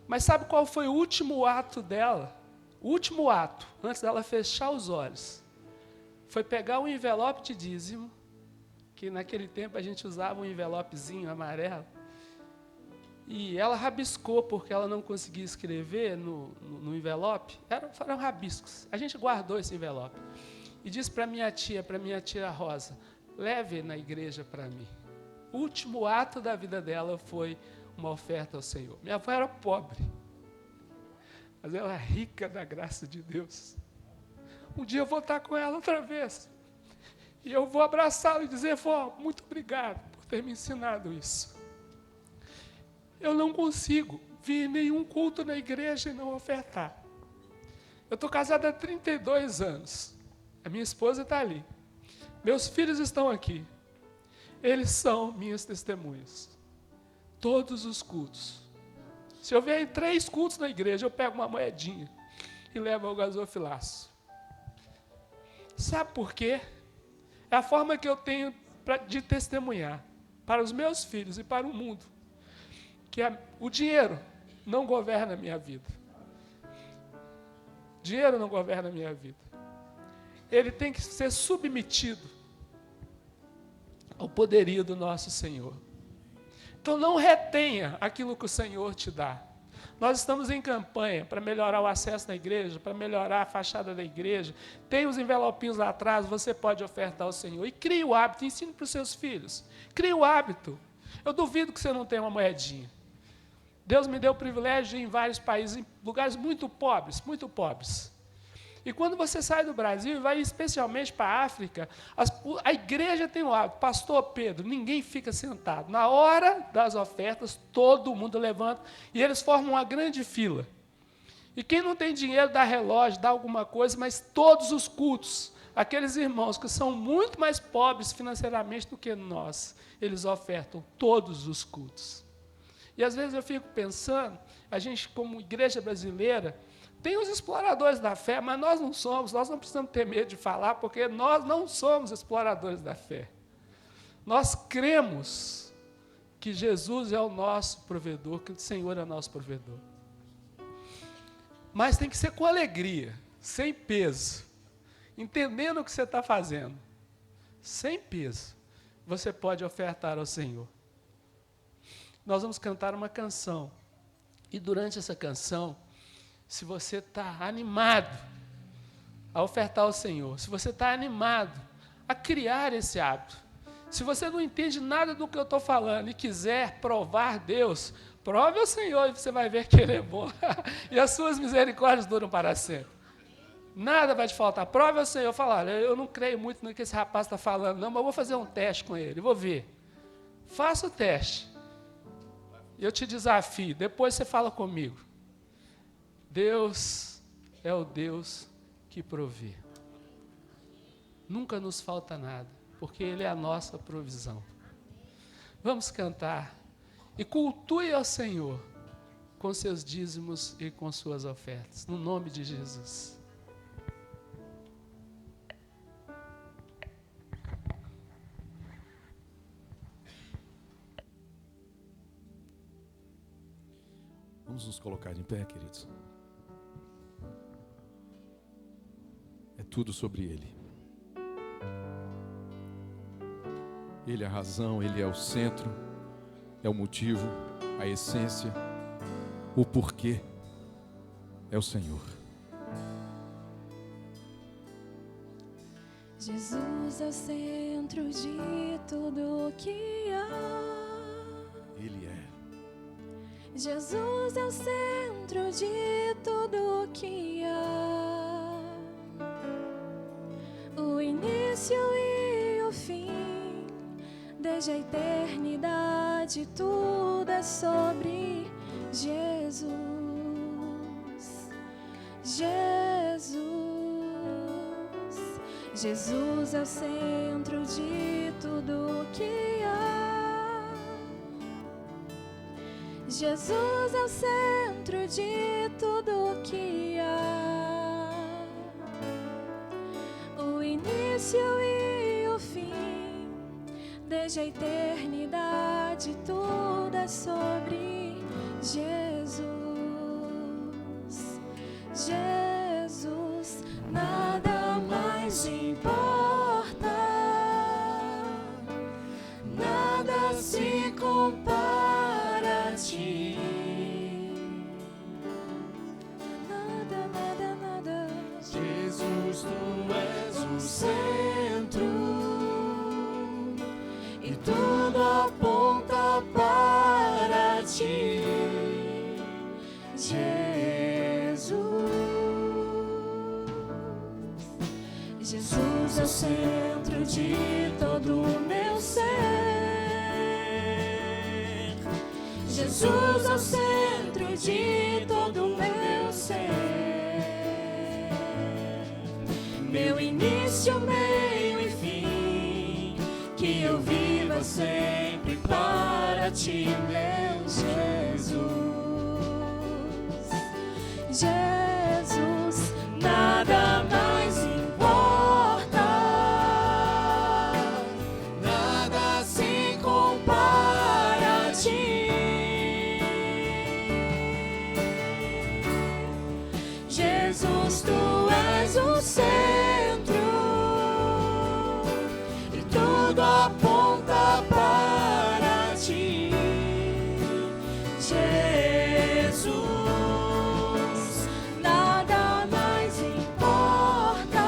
Mas sabe qual foi o último ato dela? O último ato, antes dela fechar os olhos, foi pegar um envelope de dízimo, que naquele tempo a gente usava um envelopezinho amarelo, e ela rabiscou, porque ela não conseguia escrever no envelope, eram rabiscos. A gente guardou esse envelope. E disse para minha tia Rosa: leve na igreja para mim. O último ato da vida dela foi uma oferta ao Senhor. Minha avó era pobre, mas ela era rica da graça de Deus. Um dia eu vou estar com ela outra vez. E eu vou abraçá-la e dizer: vó, muito obrigado por ter me ensinado isso. Eu não consigo vir em nenhum culto na igreja e não ofertar. Eu estou casada há 32 anos. A minha esposa está ali. Meus filhos estão aqui. Eles são minhas testemunhas. Todos os cultos. Se eu vier em 3 cultos na igreja, eu pego uma moedinha e levo ao gasofilaço. Sabe por quê? É a forma que eu tenho de testemunhar para os meus filhos e para o mundo que o dinheiro não governa a minha vida. Dinheiro não governa a minha vida. Ele tem que ser submetido ao poderio do nosso Senhor. Então não retenha aquilo que o Senhor te dá. Nós estamos em campanha para melhorar o acesso na igreja, para melhorar a fachada da igreja. Tem os envelopinhos lá atrás, você pode ofertar ao Senhor. E crie o hábito, ensine para os seus filhos. Crie o hábito. Eu duvido que você não tenha uma moedinha. Deus me deu o privilégio de ir em vários países, em lugares muito pobres, muito pobres. E quando você sai do Brasil e vai especialmente para a África, a igreja tem o hábito: pastor Pedro, ninguém fica sentado. Na hora das ofertas, todo mundo levanta e eles formam uma grande fila. E quem não tem dinheiro dá relógio, dá alguma coisa, mas todos os cultos, aqueles irmãos que são muito mais pobres financeiramente do que nós, eles ofertam todos os cultos. E às vezes eu fico pensando, a gente como igreja brasileira, tem os exploradores da fé, mas nós não somos, nós não precisamos ter medo de falar, porque nós não somos exploradores da fé. Nós cremos que Jesus é o nosso provedor, que o Senhor é o nosso provedor. Mas tem que ser com alegria, sem peso, entendendo o que você está fazendo. Sem peso, você pode ofertar ao Senhor. Nós vamos cantar uma canção. E durante essa canção, se você está animado a ofertar ao Senhor, se você está animado a criar esse hábito, se você não entende nada do que eu estou falando e quiser provar Deus, prove ao Senhor e você vai ver que Ele é bom. E as suas misericórdias duram para sempre. Nada vai te faltar. Prove ao Senhor, falar, eu não creio muito no que esse rapaz está falando, não, mas eu vou fazer um teste com ele, vou ver. Faça o teste. Eu te desafio, depois você fala comigo. Deus é o Deus que provê. Nunca nos falta nada, porque Ele é a nossa provisão. Vamos cantar e cultue ao Senhor com seus dízimos e com suas ofertas, no nome de Jesus. Vamos nos colocar em pé, queridos. É tudo sobre Ele. Ele é a razão, Ele é o centro, é o motivo, a essência, o porquê. É o Senhor. Jesus é o centro de tudo que há. Ele é. Jesus é o centro de tudo que há. O início e o fim, desde a eternidade, tudo é sobre Jesus. Jesus. Jesus é o centro de tudo que há. Jesus é o centro de tudo que há. O início e o fim, desde a eternidade, tudo é sobre Jesus. Jesus, nada mais importa, nada se compara a ti. Nada, nada, nada. Jesus, tu és o centro e tudo aponta para ti. Jesus é o centro de todo o meu ser. Jesus é o centro de todo o meu ser. Meu início, meio e fim, que eu viva sempre para ti, meu Jesus. Jesus, nada mais importa, nada se compara a ti. Jesus, tu és o centro e tudo aponta para ti. Jesus, nada mais importa,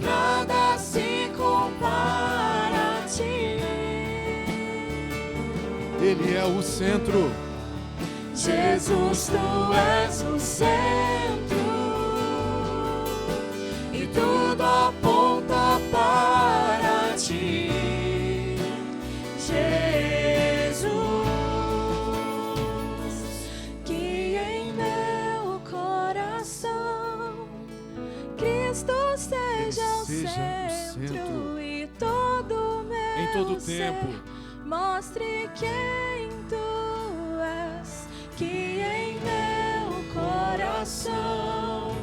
nada se compara a ti. Ele é o centro. Jesus, tu és o centro e tudo aponta para ti. Jesus, Que em meu coração Cristo seja o centro e todo meu Em todo ser tempo. mostre quem tu és. Que em meu coração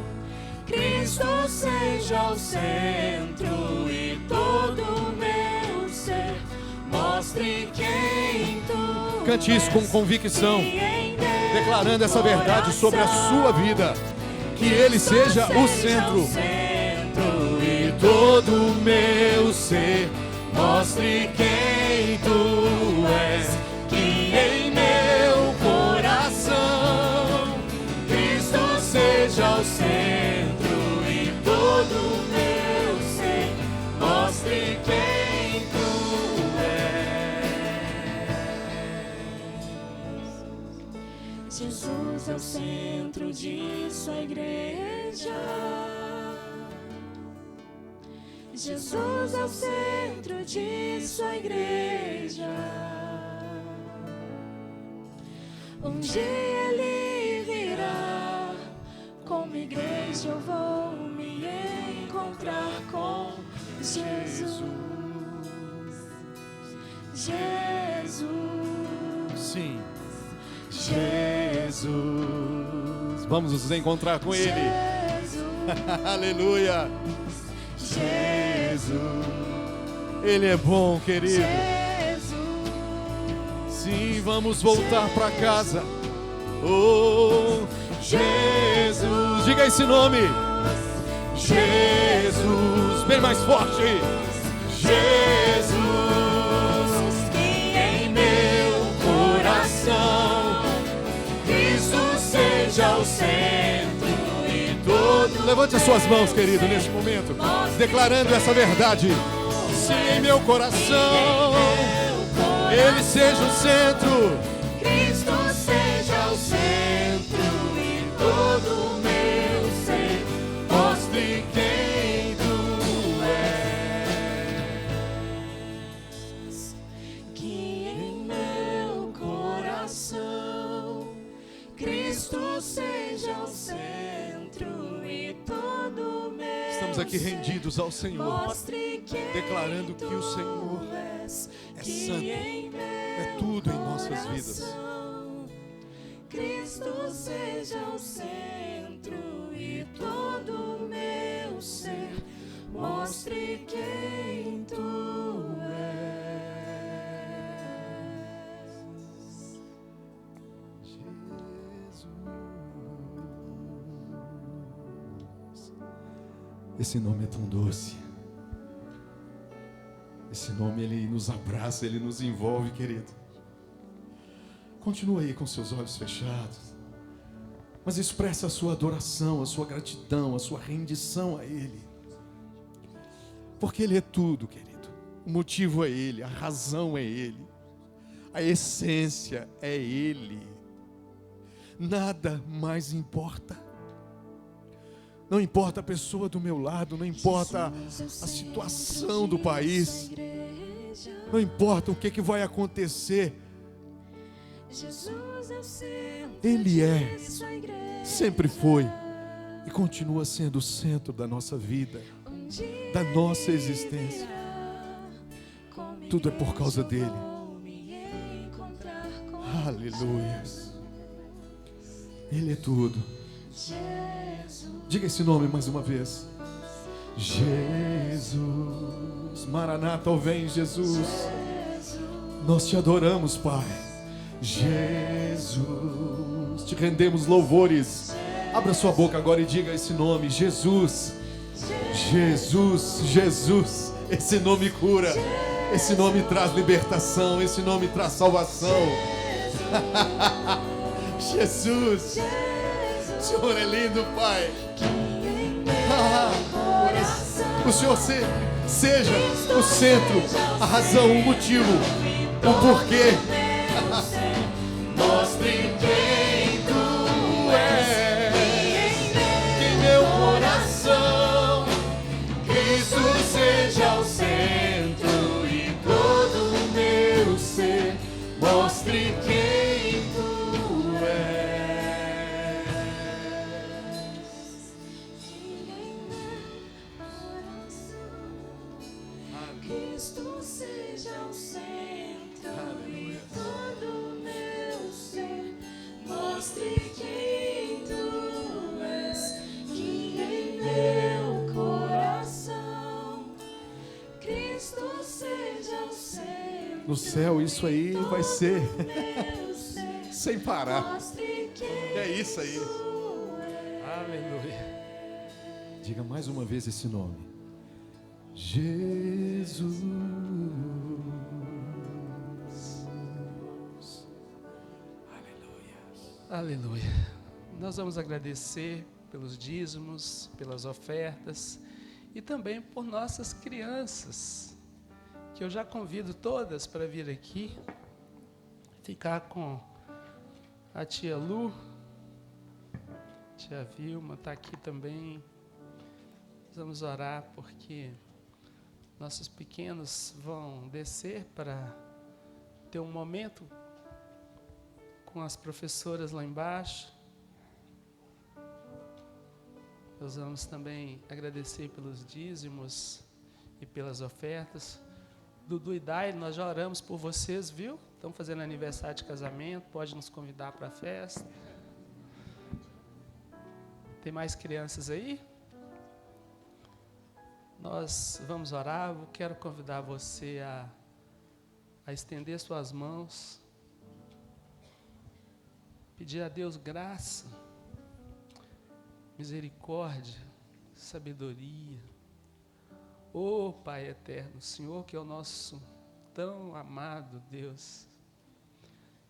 Cristo seja o centro e todo meu ser mostre quem tu Cante isso com és. convicção. Que em meu declarando essa verdade sobre a sua vida. Que Ele seja o centro. E todo o meu ser mostre quem Tu és. Que em meu coração Cristo seja o centro. E todo o meu ser mostre quem Tu és. Jesus é o centro de sua igreja. Jesus é o centro de sua igreja. Um dia Ele virá, como igreja eu vou me encontrar com Jesus. Jesus. Sim. Jesus. Vamos nos encontrar com Ele. Aleluia. Jesus. Ele é bom, querido. Sim, vamos voltar para casa. Oh, Jesus. Diga esse nome. Jesus. Bem mais forte. Jesus. Que em meu coração Cristo seja o centro e todo. Levante as suas mãos, querido, neste momento, declarando essa verdade. Se em meu coração Ele seja o centro, Cristo seja o centro e todo o meu ser mostre quem Tu és. Que em meu coração Cristo seja o centro e todo o meu. Estamos aqui rendidos ao Senhor, Mostre quem declarando que o Senhor é santo, é tudo em nossas vidas. Cristo seja o centro e todo o meu ser mostre quem Tu és. Esse nome é tão doce. Esse nome, Ele nos abraça, Ele nos envolve, querido. Continua aí com seus olhos fechados, mas expressa a sua adoração, a sua gratidão, a sua rendição a Ele. Porque Ele é tudo, querido. O motivo é Ele, a razão é Ele, a essência é Ele. Nada mais importa. Não importa a pessoa do meu lado, não importa a situação do país, não importa o que vai acontecer. Ele é, sempre foi e continua sendo o centro da nossa vida, da nossa existência. Tudo é por causa dele. Aleluia. Ele é tudo. Diga esse nome mais uma vez. Jesus. Maranata, ó, vem, Jesus. Nós te adoramos, Pai. Jesus. Te rendemos louvores. Abra sua boca agora e diga esse nome. Jesus. Jesus. Jesus. Esse nome cura. Esse nome traz libertação. Esse nome traz salvação. Jesus. O Senhor é lindo, Pai. O Senhor seja o centro, a razão, o motivo, o porquê. Mostre quem Tu és. Que em meu coração Cristo seja o centro e todo o meu ser mostre quem Tu és. Cristo seja o centro e todo o meu ser mostre quem Tu és. Que em meu coração Cristo seja o centro. No céu isso aí vai ser Meu ser sem parar. mostre quem É isso aí. Aleluia. Diga mais uma vez esse nome. Jesus. Aleluia. Nós vamos agradecer pelos dízimos, pelas ofertas e também por nossas crianças, que eu já convido todas para vir aqui, ficar com a tia Lu, tia Vilma está aqui também. Vamos orar porque nossos pequenos vão descer para ter um momento com as professoras lá embaixo. Nós vamos também agradecer pelos dízimos e pelas ofertas. Dudu e Dai, nós já oramos por vocês, viu? Estão fazendo aniversário de casamento, pode nos convidar para a festa. Tem mais crianças aí? Nós vamos orar. Eu quero convidar você a estender suas mãos, pedir a Deus graça, misericórdia, sabedoria. Ô Pai eterno, Senhor que é o nosso tão amado Deus,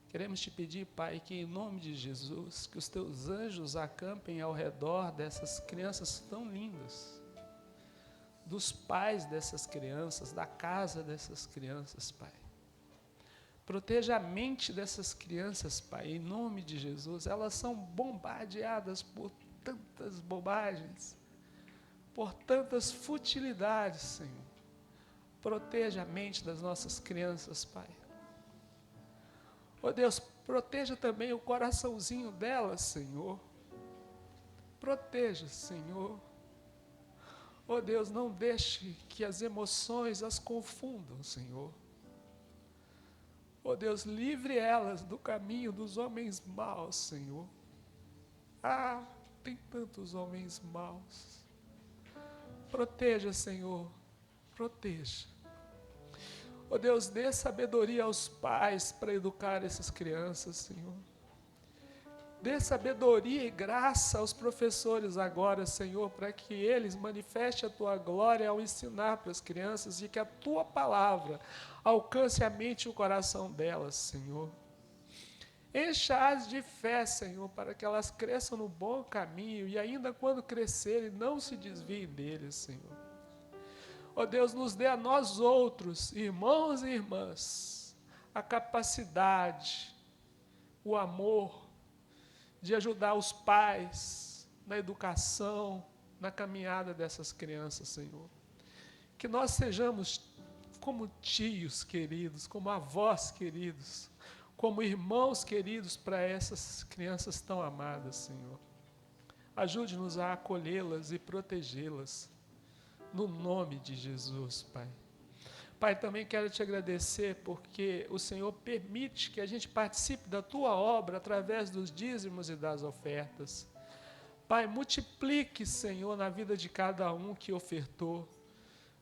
queremos te pedir, Pai, que em nome de Jesus, que os teus anjos acampem ao redor dessas crianças tão lindas, dos pais dessas crianças, da casa dessas crianças, Pai. Proteja a mente dessas crianças, Pai, em nome de Jesus. Elas são bombardeadas por tantas bobagens, por tantas futilidades, Senhor. Proteja a mente das nossas crianças, Pai. Ó Deus, proteja também o coraçãozinho delas, Senhor. Proteja, Senhor. Ó Deus, não deixe que as emoções as confundam, Senhor. Ó Deus, livre elas do caminho dos homens maus, Senhor. Ah, tem tantos homens maus. Proteja, Senhor, proteja. Ó Deus, dê sabedoria aos pais para educar essas crianças, Senhor. Dê sabedoria e graça aos professores agora, Senhor, para que eles manifestem a Tua glória ao ensinar para as crianças e que a Tua palavra alcance a mente e o coração delas, Senhor. Encha-as de fé, Senhor, para que elas cresçam no bom caminho e ainda quando crescerem não se desviem deles, Senhor. Ó Deus, nos dê a nós outros, irmãos e irmãs, a capacidade, o amor de ajudar os pais na educação, na caminhada dessas crianças, Senhor. Que nós sejamos como tios queridos, como avós queridos, como irmãos queridos para essas crianças tão amadas, Senhor. Ajude-nos a acolhê-las e protegê-las, no nome de Jesus, Pai. Pai, também quero te agradecer porque o Senhor permite que a gente participe da Tua obra através dos dízimos e das ofertas. Pai, multiplique, Senhor, na vida de cada um que ofertou.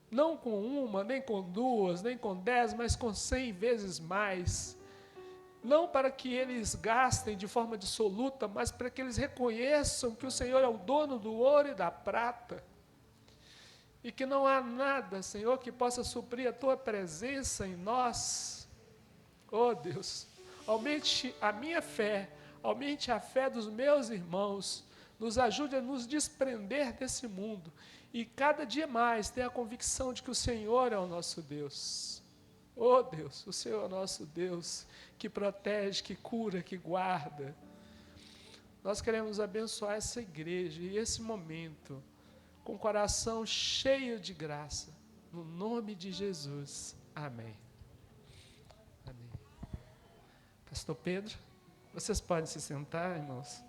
Não com uma, nem com duas, nem com 10, mas com 100 vezes mais. Não para que eles gastem de forma dissoluta, mas para que eles reconheçam que o Senhor é o dono do ouro e da prata. E que não há nada, Senhor, que possa suprir a Tua presença em nós. Oh Deus, aumente a minha fé, aumente a fé dos meus irmãos, nos ajude a nos desprender desse mundo e cada dia mais ter a convicção de que o Senhor é o nosso Deus. Oh Deus, o Senhor é o nosso Deus, que protege, que cura, que guarda. Nós queremos abençoar essa igreja e esse momento, com o coração cheio de graça, no nome de Jesus. Amém. Amém. Pastor Pedro, vocês podem se sentar, irmãos.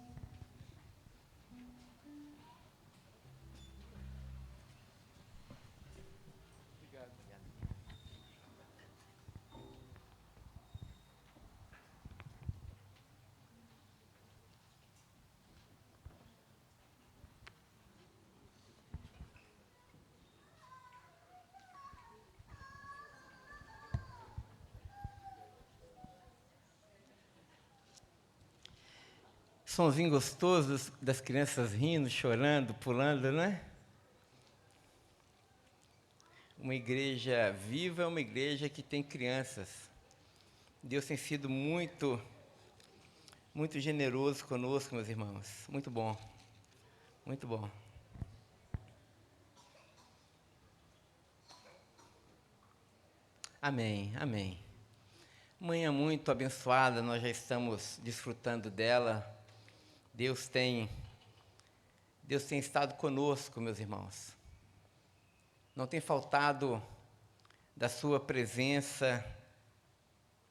sonzinho gostoso das crianças rindo, chorando, pulando, não é? Uma igreja viva é uma igreja que tem crianças. Deus tem sido muito generoso conosco, meus irmãos. Muito bom, muito bom. Amém, amém. Manhã muito abençoada, nós já estamos desfrutando dela. Deus tem estado conosco, meus irmãos. Não tem faltado da sua presença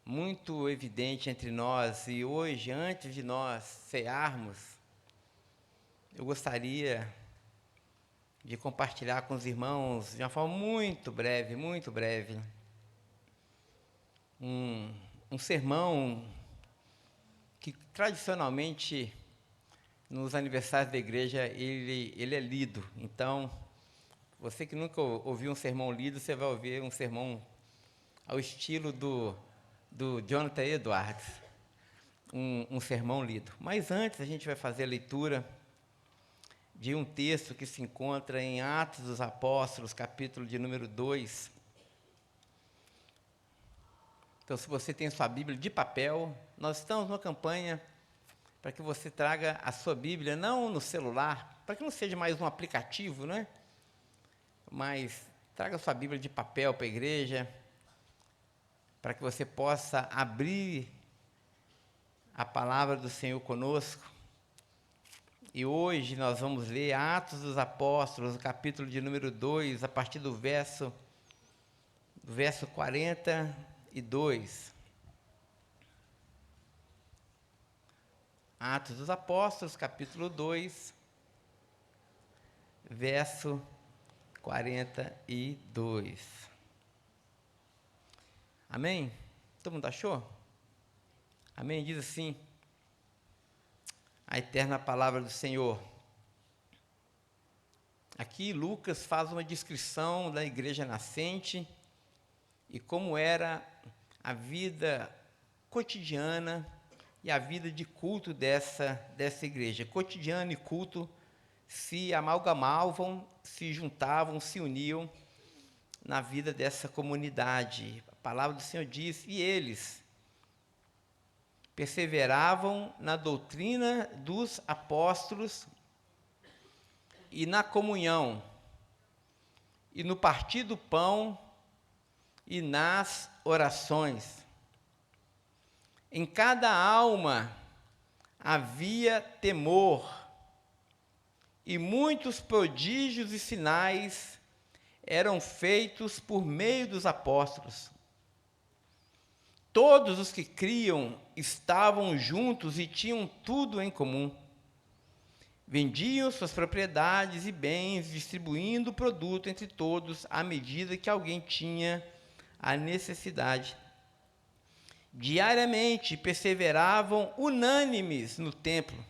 muito evidente entre nós. E hoje, antes de nós cearmos, eu gostaria de compartilhar com os irmãos, de uma forma muito breve, um sermão que tradicionalmente nos aniversários da igreja ele é lido. Então, você que nunca ouviu um sermão lido, você vai ouvir um sermão ao estilo do Jonathan Edwards, um sermão lido. Mas antes a gente vai fazer a leitura de um texto que se encontra em Atos dos Apóstolos, capítulo de número 2. Então, se você tem sua Bíblia de papel, nós estamos numa campanha para que você traga a sua Bíblia, não no celular, para que não seja mais um aplicativo, né? Mas traga a sua Bíblia de papel para a igreja, para que você possa abrir a palavra do Senhor conosco. E hoje nós vamos ler Atos dos Apóstolos, o capítulo de número 2, a partir do verso 42. Atos dos Apóstolos, capítulo 2, verso 42. Amém? Todo mundo achou? Amém? Diz assim, a eterna palavra do Senhor. Aqui Lucas faz uma descrição da igreja nascente e como era a vida cotidiana e a vida de culto dessa igreja. Cotidiano e culto se amalgamavam, se juntavam, se uniam na vida dessa comunidade. A palavra do Senhor diz, e eles perseveravam na doutrina dos apóstolos e na comunhão, e no partir do pão e nas orações. Em cada alma havia temor, e muitos prodígios e sinais eram feitos por meio dos apóstolos. Todos os que criam estavam juntos e tinham tudo em comum. Vendiam suas propriedades e bens, distribuindo o produto entre todos à medida que alguém tinha a necessidade. Diariamente perseveravam unânimes no templo.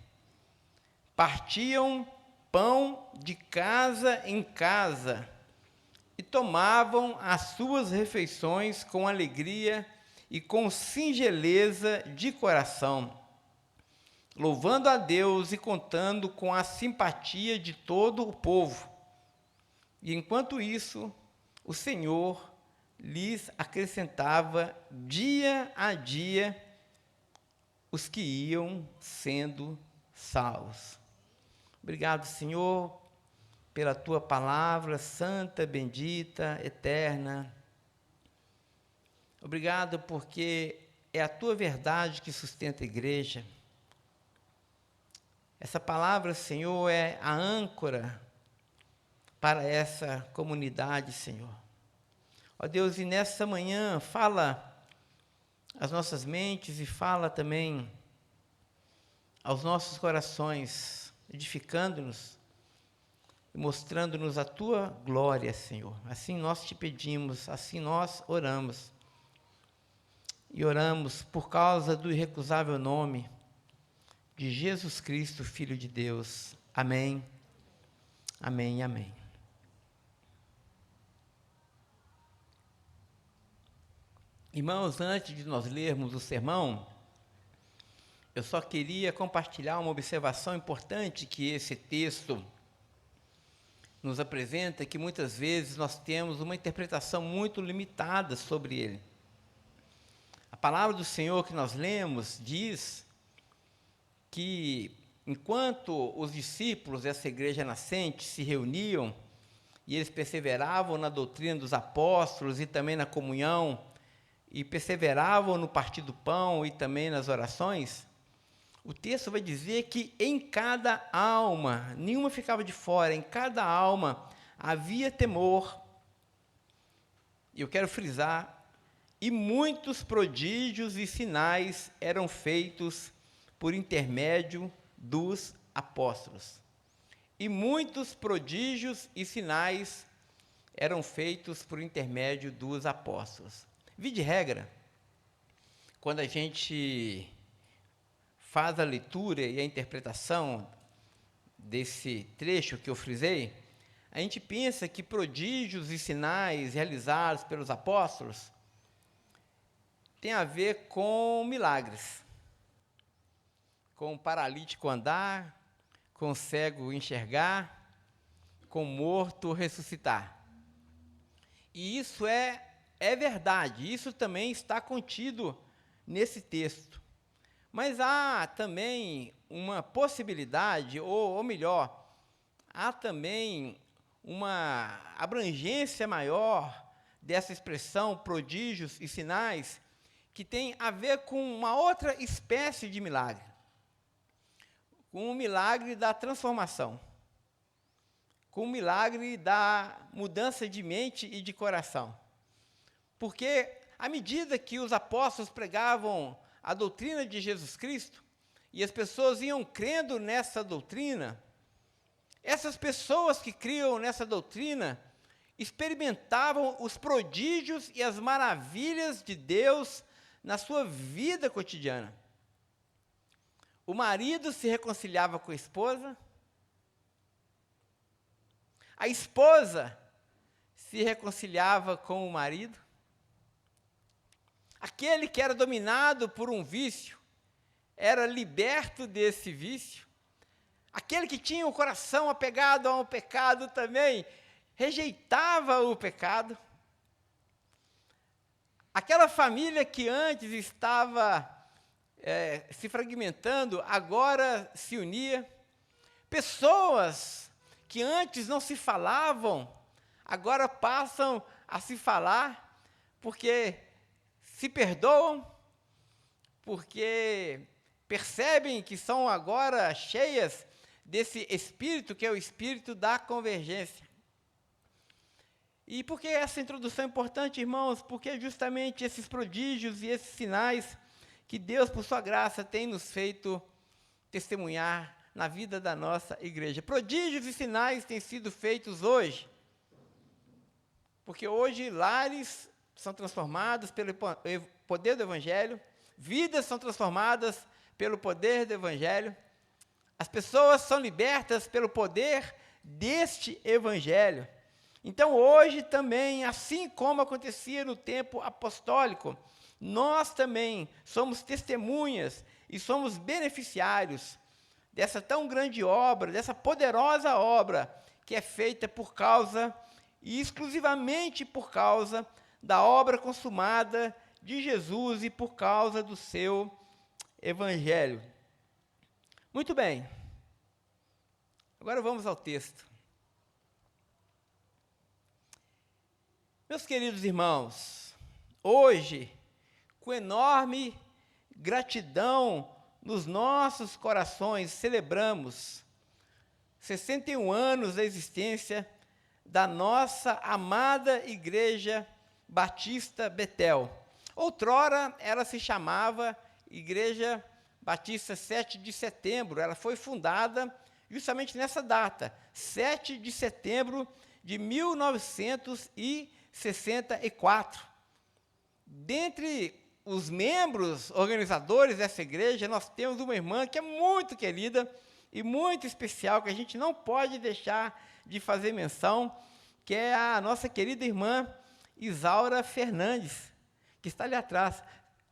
Partiam pão de casa em casa e tomavam as suas refeições com alegria e com singeleza de coração, louvando a Deus e contando com a simpatia de todo o povo. E enquanto isso, o Senhor lhes acrescentava dia a dia os que iam sendo salvos. Obrigado, Senhor, pela tua palavra santa, bendita, eterna. Obrigado porque é a tua verdade que sustenta a igreja. Essa palavra, Senhor, é a âncora para essa comunidade, Senhor. Ó Deus, e nessa manhã fala às nossas mentes e fala também aos nossos corações, edificando-nos e mostrando-nos a tua glória, Senhor. Assim nós te pedimos, assim nós oramos. E oramos por causa do irrecusável nome de Jesus Cristo, Filho de Deus. Amém, amém e amém. Irmãos, antes de nós lermos o sermão, eu só queria compartilhar uma observação importante que esse texto nos apresenta, que muitas vezes nós temos uma interpretação muito limitada sobre ele. A palavra do Senhor que nós lemos diz que, enquanto os discípulos dessa igreja nascente se reuniam e eles perseveravam na doutrina dos apóstolos e também na comunhão, e perseveravam no partir do pão e também nas orações, o texto vai dizer que em cada alma, nenhuma ficava de fora, em cada alma havia temor. E eu quero frisar, e muitos prodígios e sinais eram feitos por intermédio dos apóstolos. E muitos prodígios e sinais eram feitos por intermédio dos apóstolos. Via de regra, quando a gente faz a leitura e a interpretação desse trecho que eu frisei, a gente pensa que prodígios e sinais realizados pelos apóstolos tem a ver com milagres, com o paralítico andar, com o cego enxergar, com o morto ressuscitar. E isso é verdade, isso também está contido nesse texto. Mas há também uma possibilidade, ou melhor, há também uma abrangência maior dessa expressão prodígios e sinais, que tem a ver com uma outra espécie de milagre, com o milagre da transformação, com o milagre da mudança de mente e de coração. Porque, à medida que os apóstolos pregavam a doutrina de Jesus Cristo, e as pessoas iam crendo nessa doutrina, essas pessoas que criam nessa doutrina experimentavam os prodígios e as maravilhas de Deus na sua vida cotidiana. O marido se reconciliava com a esposa se reconciliava com o marido, aquele que era dominado por um vício era liberto desse vício, aquele que tinha o coração apegado a um pecado também rejeitava o pecado, aquela família que antes estava se fragmentando, agora se unia, pessoas que antes não se falavam, agora passam a se falar, porque se perdoam, porque percebem que são agora cheias desse espírito, que é o espírito da convergência. E por que essa introdução é importante, irmãos? Porque justamente esses prodígios e esses sinais que Deus, por sua graça, tem nos feito testemunhar na vida da nossa igreja. Prodígios e sinais têm sido feitos hoje, porque hoje lares são transformados pelo poder do Evangelho, vidas são transformadas pelo poder do Evangelho, as pessoas são libertas pelo poder deste Evangelho. Então, hoje também, assim como acontecia no tempo apostólico, nós também somos testemunhas e somos beneficiários dessa tão grande obra, dessa poderosa obra, que é feita por causa, e exclusivamente por causa, da obra consumada de Jesus e por causa do seu Evangelho. Muito bem. Agora vamos ao texto. Meus queridos irmãos, hoje, com enorme gratidão nos nossos corações, celebramos 61 anos da existência da nossa amada Igreja Batista Betel. Outrora, ela se chamava Igreja Batista 7 de Setembro. Ela foi fundada justamente nessa data, 7 de setembro de 1964. Dentre os membros organizadores dessa igreja, nós temos uma irmã que é muito querida e muito especial, que a gente não pode deixar de fazer menção, que é a nossa querida irmã Isaura Fernandes, que está ali atrás.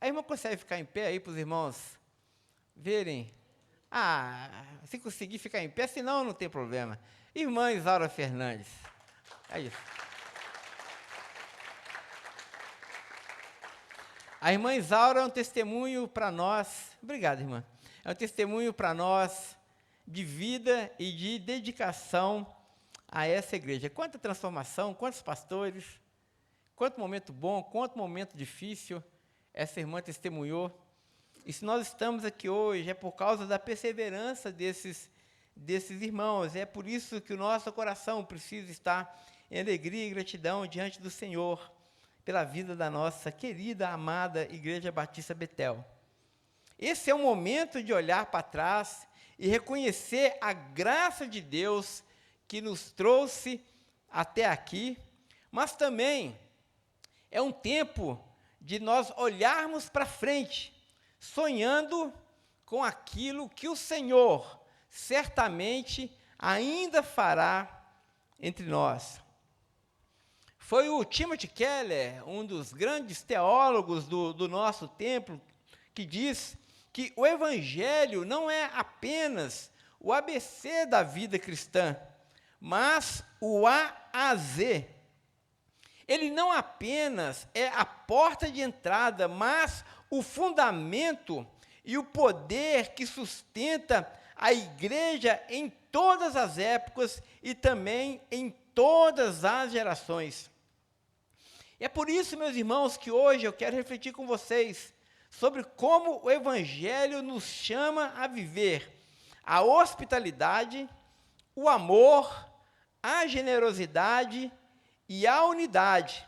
A irmã consegue ficar em pé aí para os irmãos verem. Se conseguir ficar em pé, senão não tem problema. Irmã Isaura Fernandes. É isso. A irmã Isaura é um testemunho para nós. Obrigado, irmã. É um testemunho para nós de vida e de dedicação a essa igreja. Quanta transformação, quantos pastores, quanto momento bom, quanto momento difícil essa irmã testemunhou. E se nós estamos aqui hoje, é por causa da perseverança desses irmãos. É por isso que o nosso coração precisa estar em alegria e gratidão diante do Senhor, pela vida da nossa querida, amada Igreja Batista Betel. Esse é o momento de olhar para trás e reconhecer a graça de Deus que nos trouxe até aqui, mas também é um tempo de nós olharmos para frente, sonhando com aquilo que o Senhor certamente ainda fará entre nós. Foi o Timothy Keller, um dos grandes teólogos do nosso tempo, que diz que o Evangelho não é apenas o ABC da vida cristã, mas o A a Z. Ele não apenas é a porta de entrada, mas o fundamento e o poder que sustenta a igreja em todas as épocas e também em todas as gerações. É por isso, meus irmãos, que hoje eu quero refletir com vocês sobre como o Evangelho nos chama a viver a hospitalidade, o amor, a generosidade e a unidade,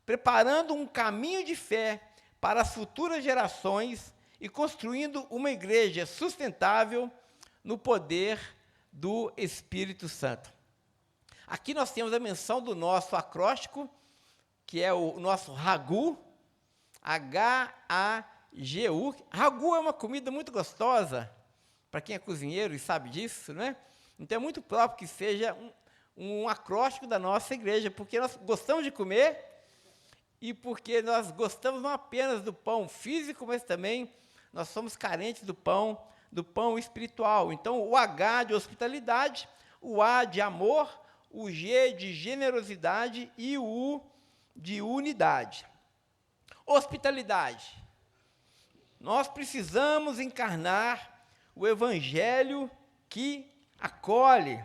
preparando um caminho de fé para as futuras gerações e construindo uma igreja sustentável no poder do Espírito Santo. Aqui nós temos a menção do nosso acróstico, que é o nosso ragu, H-A-G-U. Ragu é uma comida muito gostosa, para quem é cozinheiro e sabe disso, né? Então é muito próprio que seja um acróstico da nossa igreja, porque nós gostamos de comer e porque nós gostamos não apenas do pão físico, mas também nós somos carentes do pão espiritual. Então o H de hospitalidade, o A de amor, o G de generosidade e o U de unidade. Hospitalidade. Nós precisamos encarnar o Evangelho que acolhe.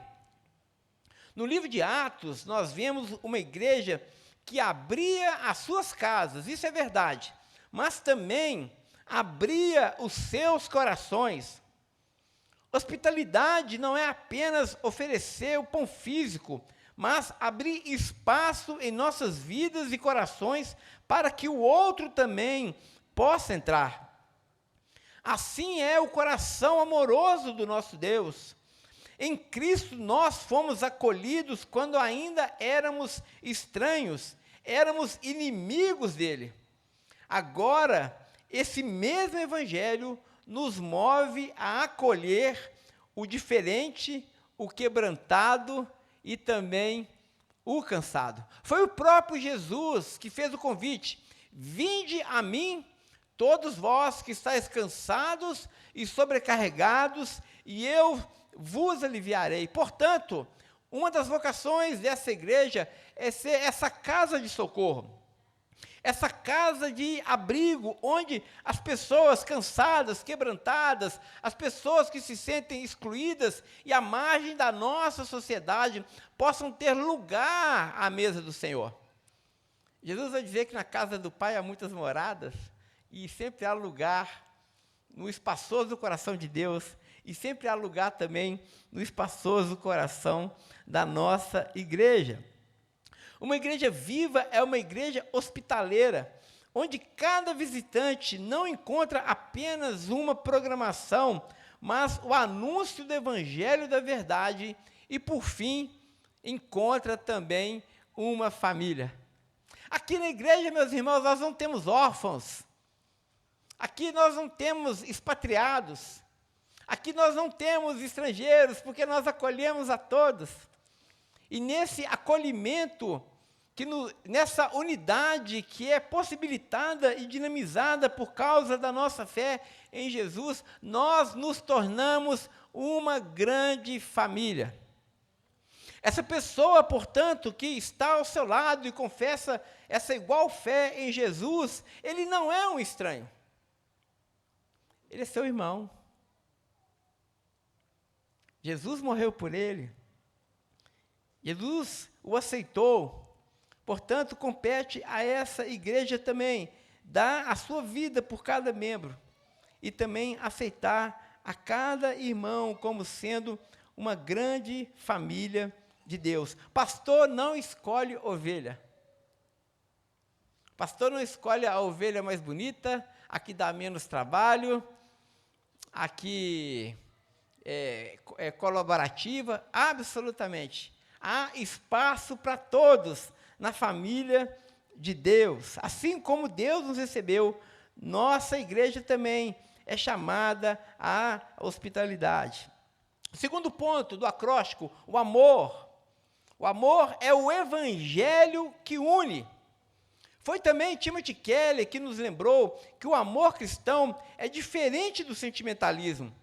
No livro de Atos, nós vemos uma igreja que abria as suas casas, isso é verdade, mas também abria os seus corações. Hospitalidade não é apenas oferecer o pão físico, mas abrir espaço em nossas vidas e corações para que o outro também possa entrar. Assim é o coração amoroso do nosso Deus. Em Cristo nós fomos acolhidos quando ainda éramos estranhos, éramos inimigos dele. Agora, esse mesmo Evangelho nos move a acolher o diferente, o quebrantado e também o cansado. Foi o próprio Jesus que fez o convite: vinde a mim, todos vós que estáis cansados e sobrecarregados, e eu vos aliviarei. Portanto, uma das vocações dessa igreja é ser essa casa de socorro, essa casa de abrigo, onde as pessoas cansadas, quebrantadas, as pessoas que se sentem excluídas e à margem da nossa sociedade, possam ter lugar à mesa do Senhor. Jesus vai dizer que na casa do Pai há muitas moradas, e sempre há lugar no espaçoso coração de Deus, e sempre há lugar também no espaçoso coração da nossa igreja. Uma igreja viva é uma igreja hospitaleira, onde cada visitante não encontra apenas uma programação, mas o anúncio do Evangelho da verdade e, por fim, encontra também uma família. Aqui na igreja, meus irmãos, nós não temos órfãos. Aqui nós não temos expatriados. Aqui nós não temos estrangeiros, porque nós acolhemos a todos. E nesse acolhimento nessa unidade que é possibilitada e dinamizada por causa da nossa fé em Jesus, nós nos tornamos uma grande família. Essa pessoa, portanto, que está ao seu lado e confessa essa igual fé em Jesus, ele não é um estranho. Ele é seu irmão. Jesus morreu por ele. Jesus o aceitou. Portanto, compete a essa igreja também dar a sua vida por cada membro e também aceitar a cada irmão como sendo uma grande família de Deus. Pastor não escolhe ovelha. Pastor não escolhe a ovelha mais bonita, a que dá menos trabalho, a que é colaborativa, absolutamente. Há espaço para todos na família de Deus. Assim como Deus nos recebeu, nossa igreja também é chamada à hospitalidade. O segundo ponto do acróstico, o amor. O amor é o evangelho que une. Foi também Timothy Keller que nos lembrou que o amor cristão é diferente do sentimentalismo.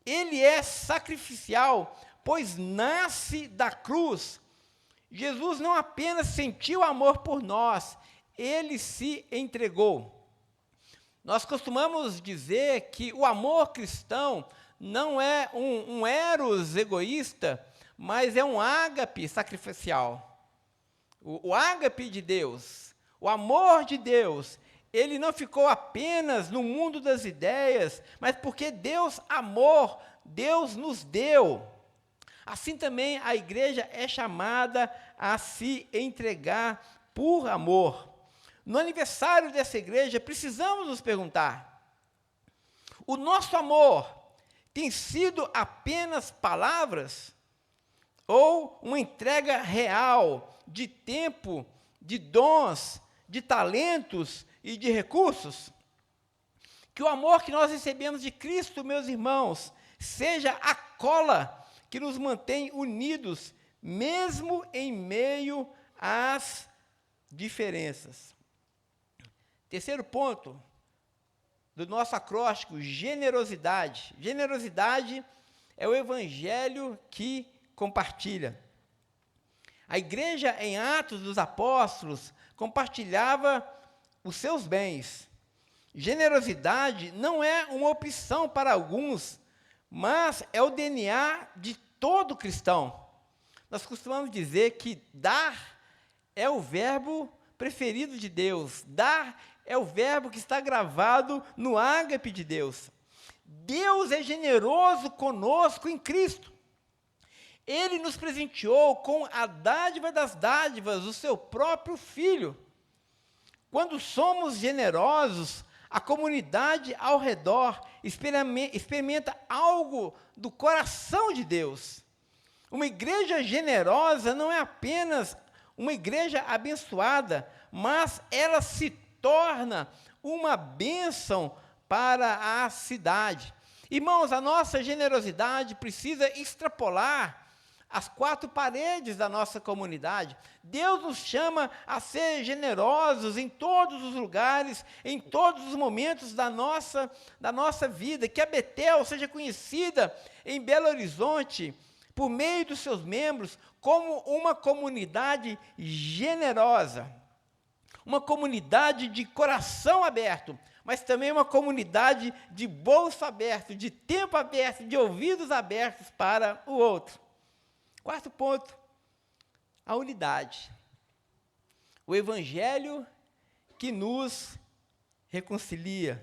Ele é sacrificial, pois nasce da cruz. Jesus não apenas sentiu amor por nós, ele se entregou. Nós costumamos dizer que o amor cristão não é um eros egoísta, mas é um ágape sacrificial. O ágape de Deus, o amor de Deus, ele não ficou apenas no mundo das ideias, mas porque Deus amou, Deus nos deu. Assim também a igreja é chamada a se entregar por amor. No aniversário dessa igreja, precisamos nos perguntar: o nosso amor tem sido apenas palavras? Ou uma entrega real de tempo, de dons, de talentos e de recursos? Que o amor que nós recebemos de Cristo, meus irmãos, seja a cola que nos mantém unidos, mesmo em meio às diferenças. Terceiro ponto do nosso acróstico, generosidade. Generosidade é o evangelho que compartilha. A igreja em Atos dos Apóstolos compartilhava os seus bens. Generosidade não é uma opção para alguns, mas é o DNA de todo cristão. Nós costumamos dizer que dar é o verbo preferido de Deus. Dar é o verbo que está gravado no ágape de Deus. Deus é generoso conosco em Cristo. Ele nos presenteou com a dádiva das dádivas, o seu próprio Filho. Quando somos generosos, a comunidade ao redor experimenta algo do coração de Deus. Uma igreja generosa não é apenas uma igreja abençoada, mas ela se torna uma bênção para a cidade. Irmãos, a nossa generosidade precisa extrapolar as quatro paredes da nossa comunidade. Deus nos chama a ser generosos em todos os lugares, em todos os momentos da nossa vida. Que a Betel seja conhecida em Belo Horizonte, por meio dos seus membros, como uma comunidade generosa. Uma comunidade de coração aberto, mas também uma comunidade de bolso aberto, de tempo aberto, de ouvidos abertos para o outro. Quarto ponto, a unidade. O evangelho que nos reconcilia.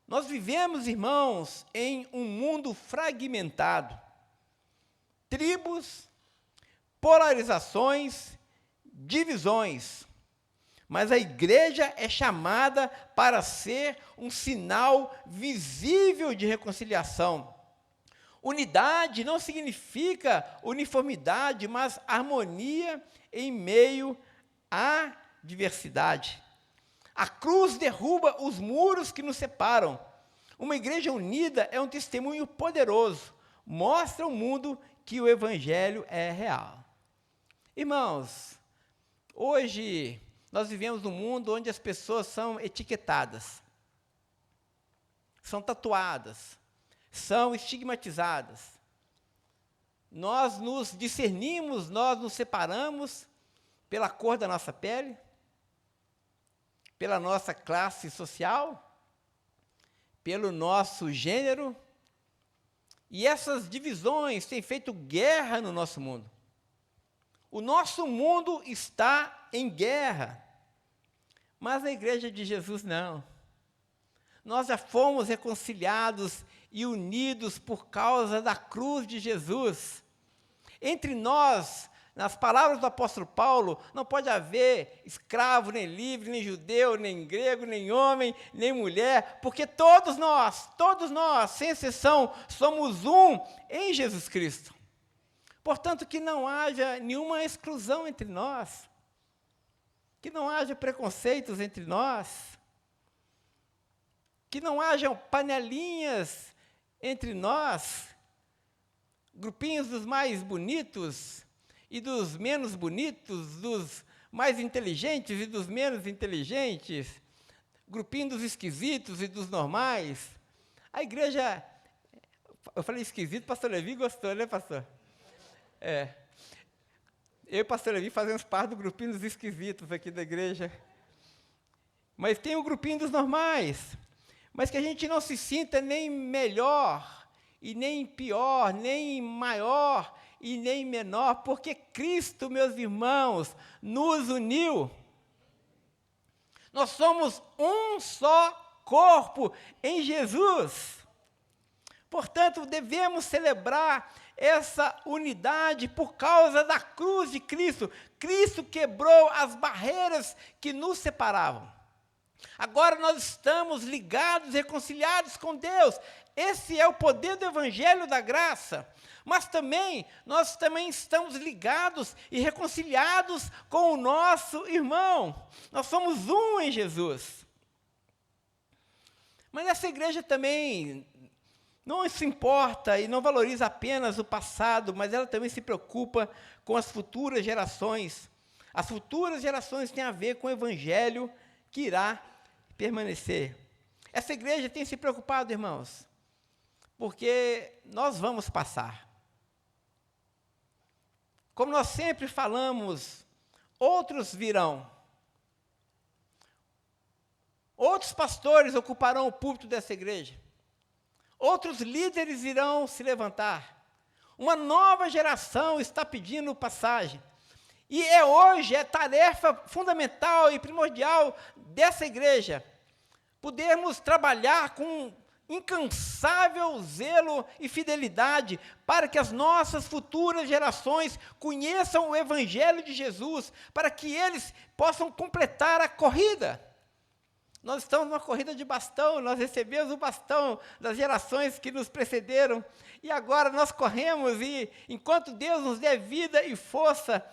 Nós vivemos, irmãos, em um mundo fragmentado. Tribos, polarizações, divisões. Mas a igreja é chamada para ser um sinal visível de reconciliação. Unidade não significa uniformidade, mas harmonia em meio à diversidade. A cruz derruba os muros que nos separam. Uma igreja unida é um testemunho poderoso. Mostra ao mundo que o evangelho é real. Irmãos, Hoje, nós vivemos num mundo onde as pessoas são etiquetadas, são tatuadas, são estigmatizadas. Nós nos discernimos, nós nos separamos pela cor da nossa pele, pela nossa classe social, pelo nosso gênero, e essas divisões têm feito guerra no nosso mundo. O nosso mundo está em guerra, mas a Igreja de Jesus não. Nós já fomos reconciliados e unidos por causa da cruz de Jesus. Entre nós, nas palavras do apóstolo Paulo, não pode haver escravo, nem livre, nem judeu, nem grego, nem homem, nem mulher, porque todos nós, sem exceção, somos um em Jesus Cristo. Portanto, que não haja nenhuma exclusão entre nós, que não haja preconceitos entre nós, que não hajam panelinhas entre nós, grupinhos dos mais bonitos e dos menos bonitos, dos mais inteligentes e dos menos inteligentes, grupinho dos esquisitos e dos normais. A igreja, eu falei esquisito, pastor Levi gostou, né, pastor? Eu e o pastor Levi fazemos parte do grupinho dos esquisitos aqui da igreja. Mas tem o grupinho dos normais. Mas que a gente não se sinta nem melhor, e nem pior, nem maior, e nem menor, porque Cristo, meus irmãos, nos uniu. Nós somos um só corpo em Jesus. Portanto, devemos celebrar essa unidade por causa da cruz de Cristo. Cristo quebrou as barreiras que nos separavam. Agora nós estamos ligados, reconciliados com Deus. Esse é o poder do Evangelho da Graça. Mas nós também estamos ligados e reconciliados com o nosso irmão. Nós somos um em Jesus. Mas essa igreja também não se importa e não valoriza apenas o passado, mas ela também se preocupa com as futuras gerações. As futuras gerações têm a ver com o Evangelho que irá permanecer. Essa igreja tem se preocupado, irmãos, porque nós vamos passar. Como nós sempre falamos, outros virão. Outros pastores ocuparão o púlpito dessa igreja. Outros líderes irão se levantar. Uma nova geração está pedindo passagem. E hoje é tarefa fundamental e primordial dessa igreja podermos trabalhar com incansável zelo e fidelidade para que as nossas futuras gerações conheçam o Evangelho de Jesus, para que eles possam completar a corrida. Nós estamos numa corrida de bastão, nós recebemos o bastão das gerações que nos precederam, e agora nós corremos, e enquanto Deus nos der vida e força,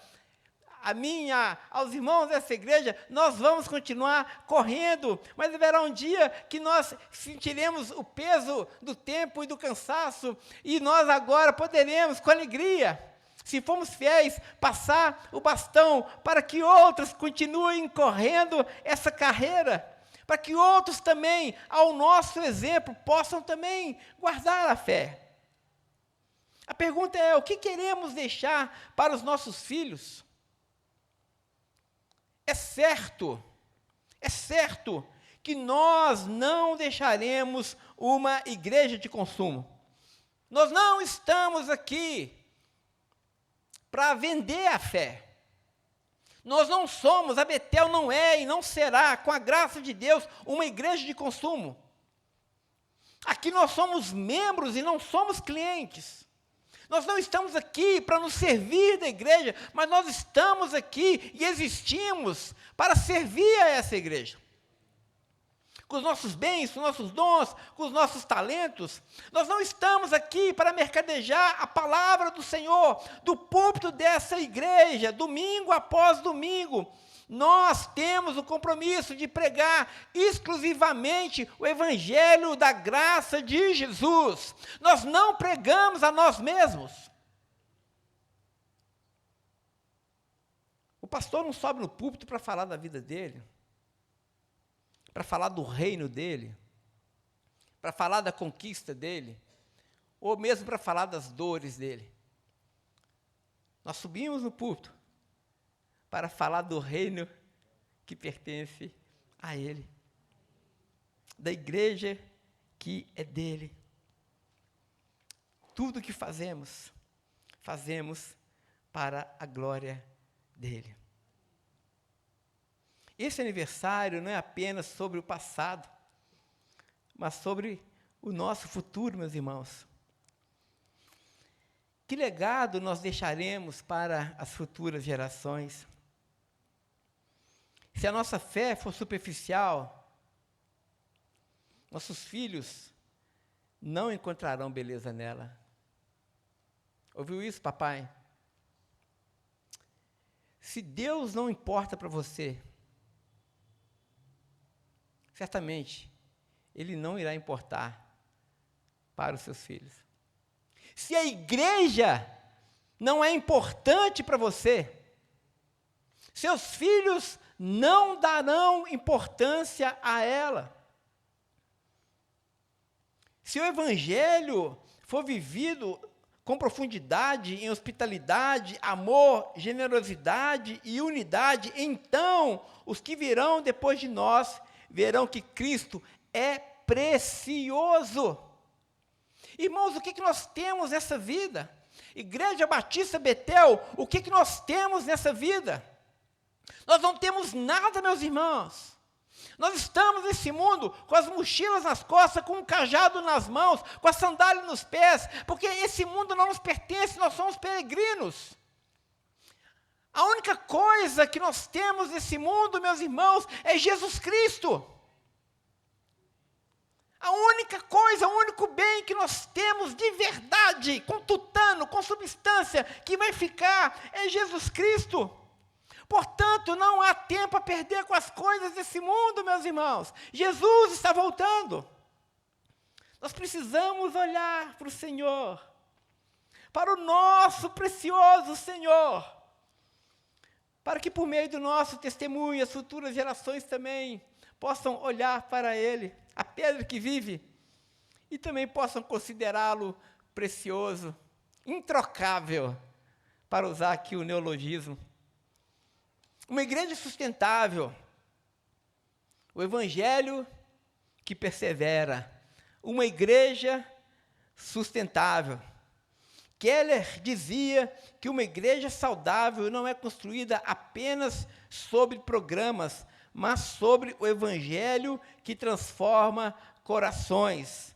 a mim, aos irmãos dessa igreja, nós vamos continuar correndo, mas haverá um dia que nós sentiremos o peso do tempo e do cansaço, e nós agora poderemos, com alegria, se formos fiéis, passar o bastão para que outros continuem correndo essa carreira, para que outros também, ao nosso exemplo, possam também guardar a fé. A pergunta é, o que queremos deixar para os nossos filhos? É certo que nós não deixaremos uma igreja de consumo. Nós não estamos aqui para vender a fé. Nós não somos, a Betel não é e não será, com a graça de Deus, uma igreja de consumo. Aqui nós somos membros e não somos clientes. Nós não estamos aqui para nos servir da igreja, mas nós estamos aqui e existimos para servir a essa igreja. Com os nossos bens, com os nossos dons, com os nossos talentos. Nós não estamos aqui para mercadejar a palavra do Senhor, do púlpito dessa igreja, domingo após domingo. Nós temos o compromisso de pregar exclusivamente o Evangelho da graça de Jesus. Nós não pregamos a nós mesmos. O pastor não sobe no púlpito para falar da vida dele, para falar do reino dele, para falar da conquista dele, ou mesmo para falar das dores dele. Nós subimos no púlpito para falar do reino que pertence a ele, da igreja que é dele. Tudo que fazemos, fazemos para a glória dele. Esse aniversário não é apenas sobre o passado, mas sobre o nosso futuro, meus irmãos. Que legado nós deixaremos para as futuras gerações? Se a nossa fé for superficial, nossos filhos não encontrarão beleza nela. Ouviu isso, papai? Se Deus não importa para você, certamente Ele não irá importar para os seus filhos. Se a igreja não é importante para você, seus filhos não darão importância a ela. Se o evangelho for vivido com profundidade, em hospitalidade, amor, generosidade e unidade, então os que virão depois de nós verão que Cristo é precioso. Irmãos, o que nós temos nessa vida? Igreja Batista Betel, o que nós temos nessa vida? Nós não temos nada, meus irmãos. Nós estamos nesse mundo com as mochilas nas costas, com um cajado nas mãos, com a sandália nos pés, porque esse mundo não nos pertence, nós somos peregrinos. A única coisa que nós temos nesse mundo, meus irmãos, é Jesus Cristo. A única coisa, o único bem que nós temos de verdade, com tutano, com substância, que vai ficar, é Jesus Cristo. Portanto, não há tempo a perder com as coisas desse mundo, meus irmãos. Jesus está voltando. Nós precisamos olhar para o Senhor, para o nosso precioso Senhor, para que por meio do nosso testemunho, as futuras gerações também possam olhar para Ele, a pedra que vive, e também possam considerá-lo precioso, introcável, para usar aqui o neologismo. Uma igreja sustentável, o evangelho que persevera, uma igreja sustentável. Keller dizia que uma igreja saudável não é construída apenas sobre programas, mas sobre o evangelho que transforma corações.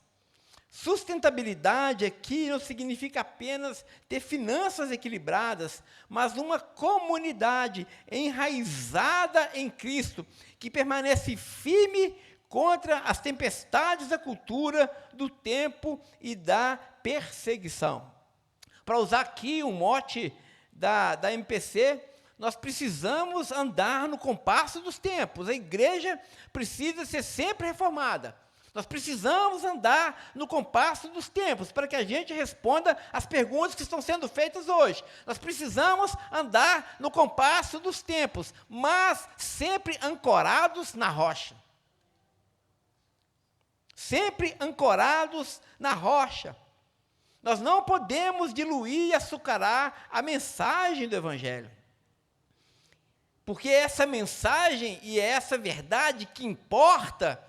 Sustentabilidade aqui não significa apenas ter finanças equilibradas, mas uma comunidade enraizada em Cristo, que permanece firme contra as tempestades da cultura, do tempo e da perseguição. Para usar aqui um mote da MPC, nós precisamos andar no compasso dos tempos. A igreja precisa ser sempre reformada. Nós precisamos andar no compasso dos tempos para que a gente responda às perguntas que estão sendo feitas hoje. Nós precisamos andar no compasso dos tempos, mas sempre ancorados na rocha. Sempre ancorados na rocha. Nós não podemos diluir e açucarar a mensagem do Evangelho. Porque é essa mensagem e é essa verdade que importa,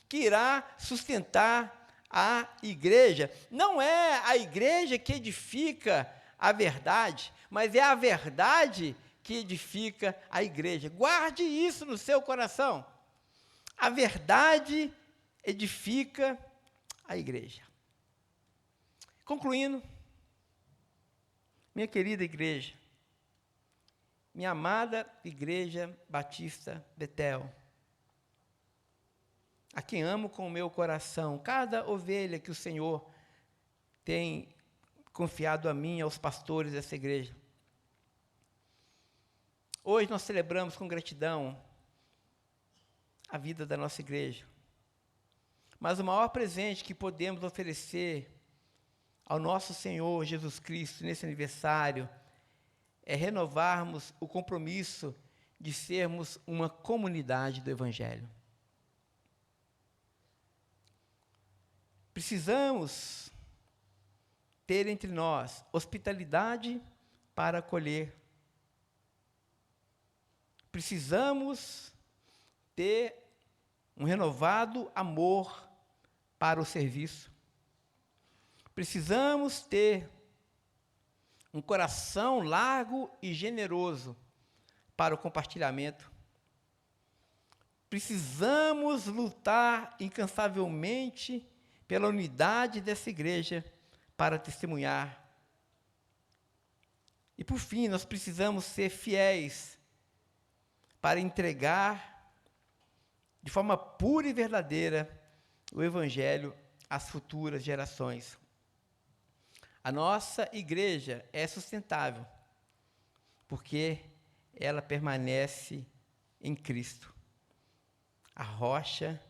que irá sustentar a igreja. Não é a igreja que edifica a verdade, mas é a verdade que edifica a igreja. Guarde isso no seu coração. A verdade edifica a igreja. Concluindo, minha querida igreja, minha amada igreja Batista Betel, a quem amo com o meu coração, cada ovelha que o Senhor tem confiado a mim, aos pastores dessa igreja. Hoje nós celebramos com gratidão a vida da nossa igreja. Mas o maior presente que podemos oferecer ao nosso Senhor Jesus Cristo nesse aniversário é renovarmos o compromisso de sermos uma comunidade do Evangelho. Precisamos ter entre nós hospitalidade para acolher. Precisamos ter um renovado amor para o serviço. Precisamos ter um coração largo e generoso para o compartilhamento. Precisamos lutar incansavelmente pela unidade dessa igreja para testemunhar. E, por fim, nós precisamos ser fiéis para entregar de forma pura e verdadeira o Evangelho às futuras gerações. A nossa igreja é sustentável, porque ela permanece em Cristo, a rocha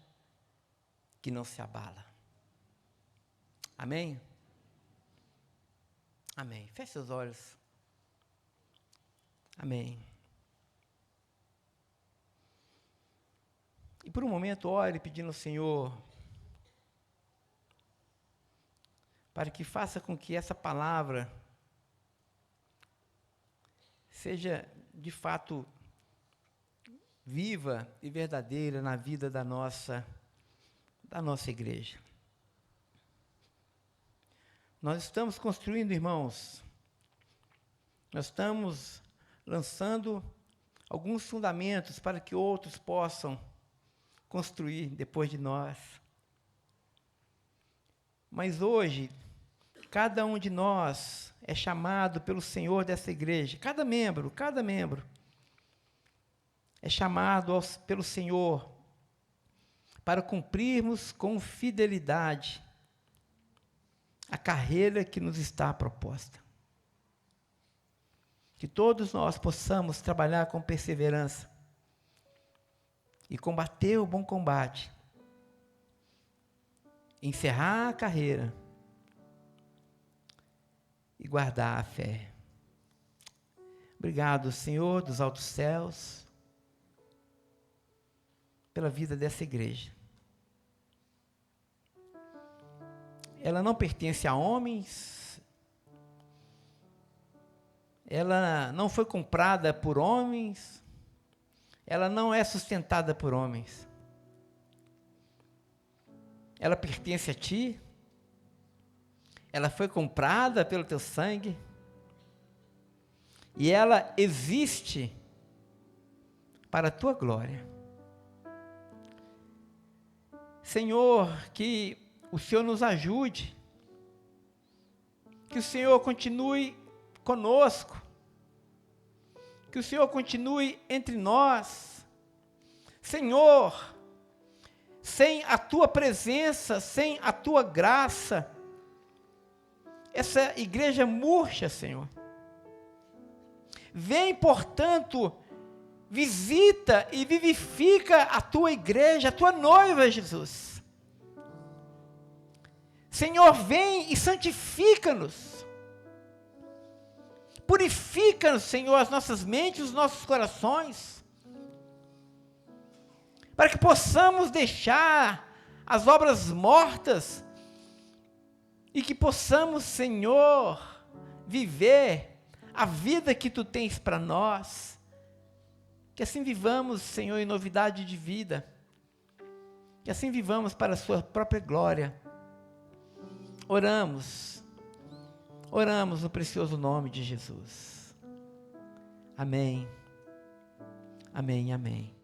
que não se abala. Amém? Amém. Feche seus olhos. Amém. E por um momento, ore pedindo ao Senhor para que faça com que essa palavra seja, de fato, viva e verdadeira na vida da nossa igreja. Nós estamos construindo, irmãos, nós estamos lançando alguns fundamentos para que outros possam construir depois de nós. Mas hoje, cada um de nós é chamado pelo Senhor dessa igreja, cada membro é chamado pelo Senhor para cumprirmos com fidelidade a carreira que nos está proposta. Que todos nós possamos trabalhar com perseverança e combater o bom combate, encerrar a carreira e guardar a fé. Obrigado, Senhor dos altos céus, pela vida dessa igreja. Ela não pertence a homens, ela não foi comprada por homens, ela não é sustentada por homens. Ela pertence a Ti, ela foi comprada pelo Teu sangue, e ela existe para a Tua glória. Senhor, que o Senhor nos ajude, que o Senhor continue conosco, que o Senhor continue entre nós. Senhor, sem a Tua presença, sem a Tua graça, essa igreja murcha, Senhor. Vem, portanto, visita e vivifica a Tua igreja, a Tua noiva, Jesus. Senhor, vem e santifica-nos. Purifica-nos, Senhor, as nossas mentes, os nossos corações, para que possamos deixar as obras mortas e que possamos, Senhor, viver a vida que Tu tens para nós. Que assim vivamos, Senhor, em novidade de vida. Que assim vivamos para a Sua própria glória. Oramos no precioso nome de Jesus. Amém. Amém, amém.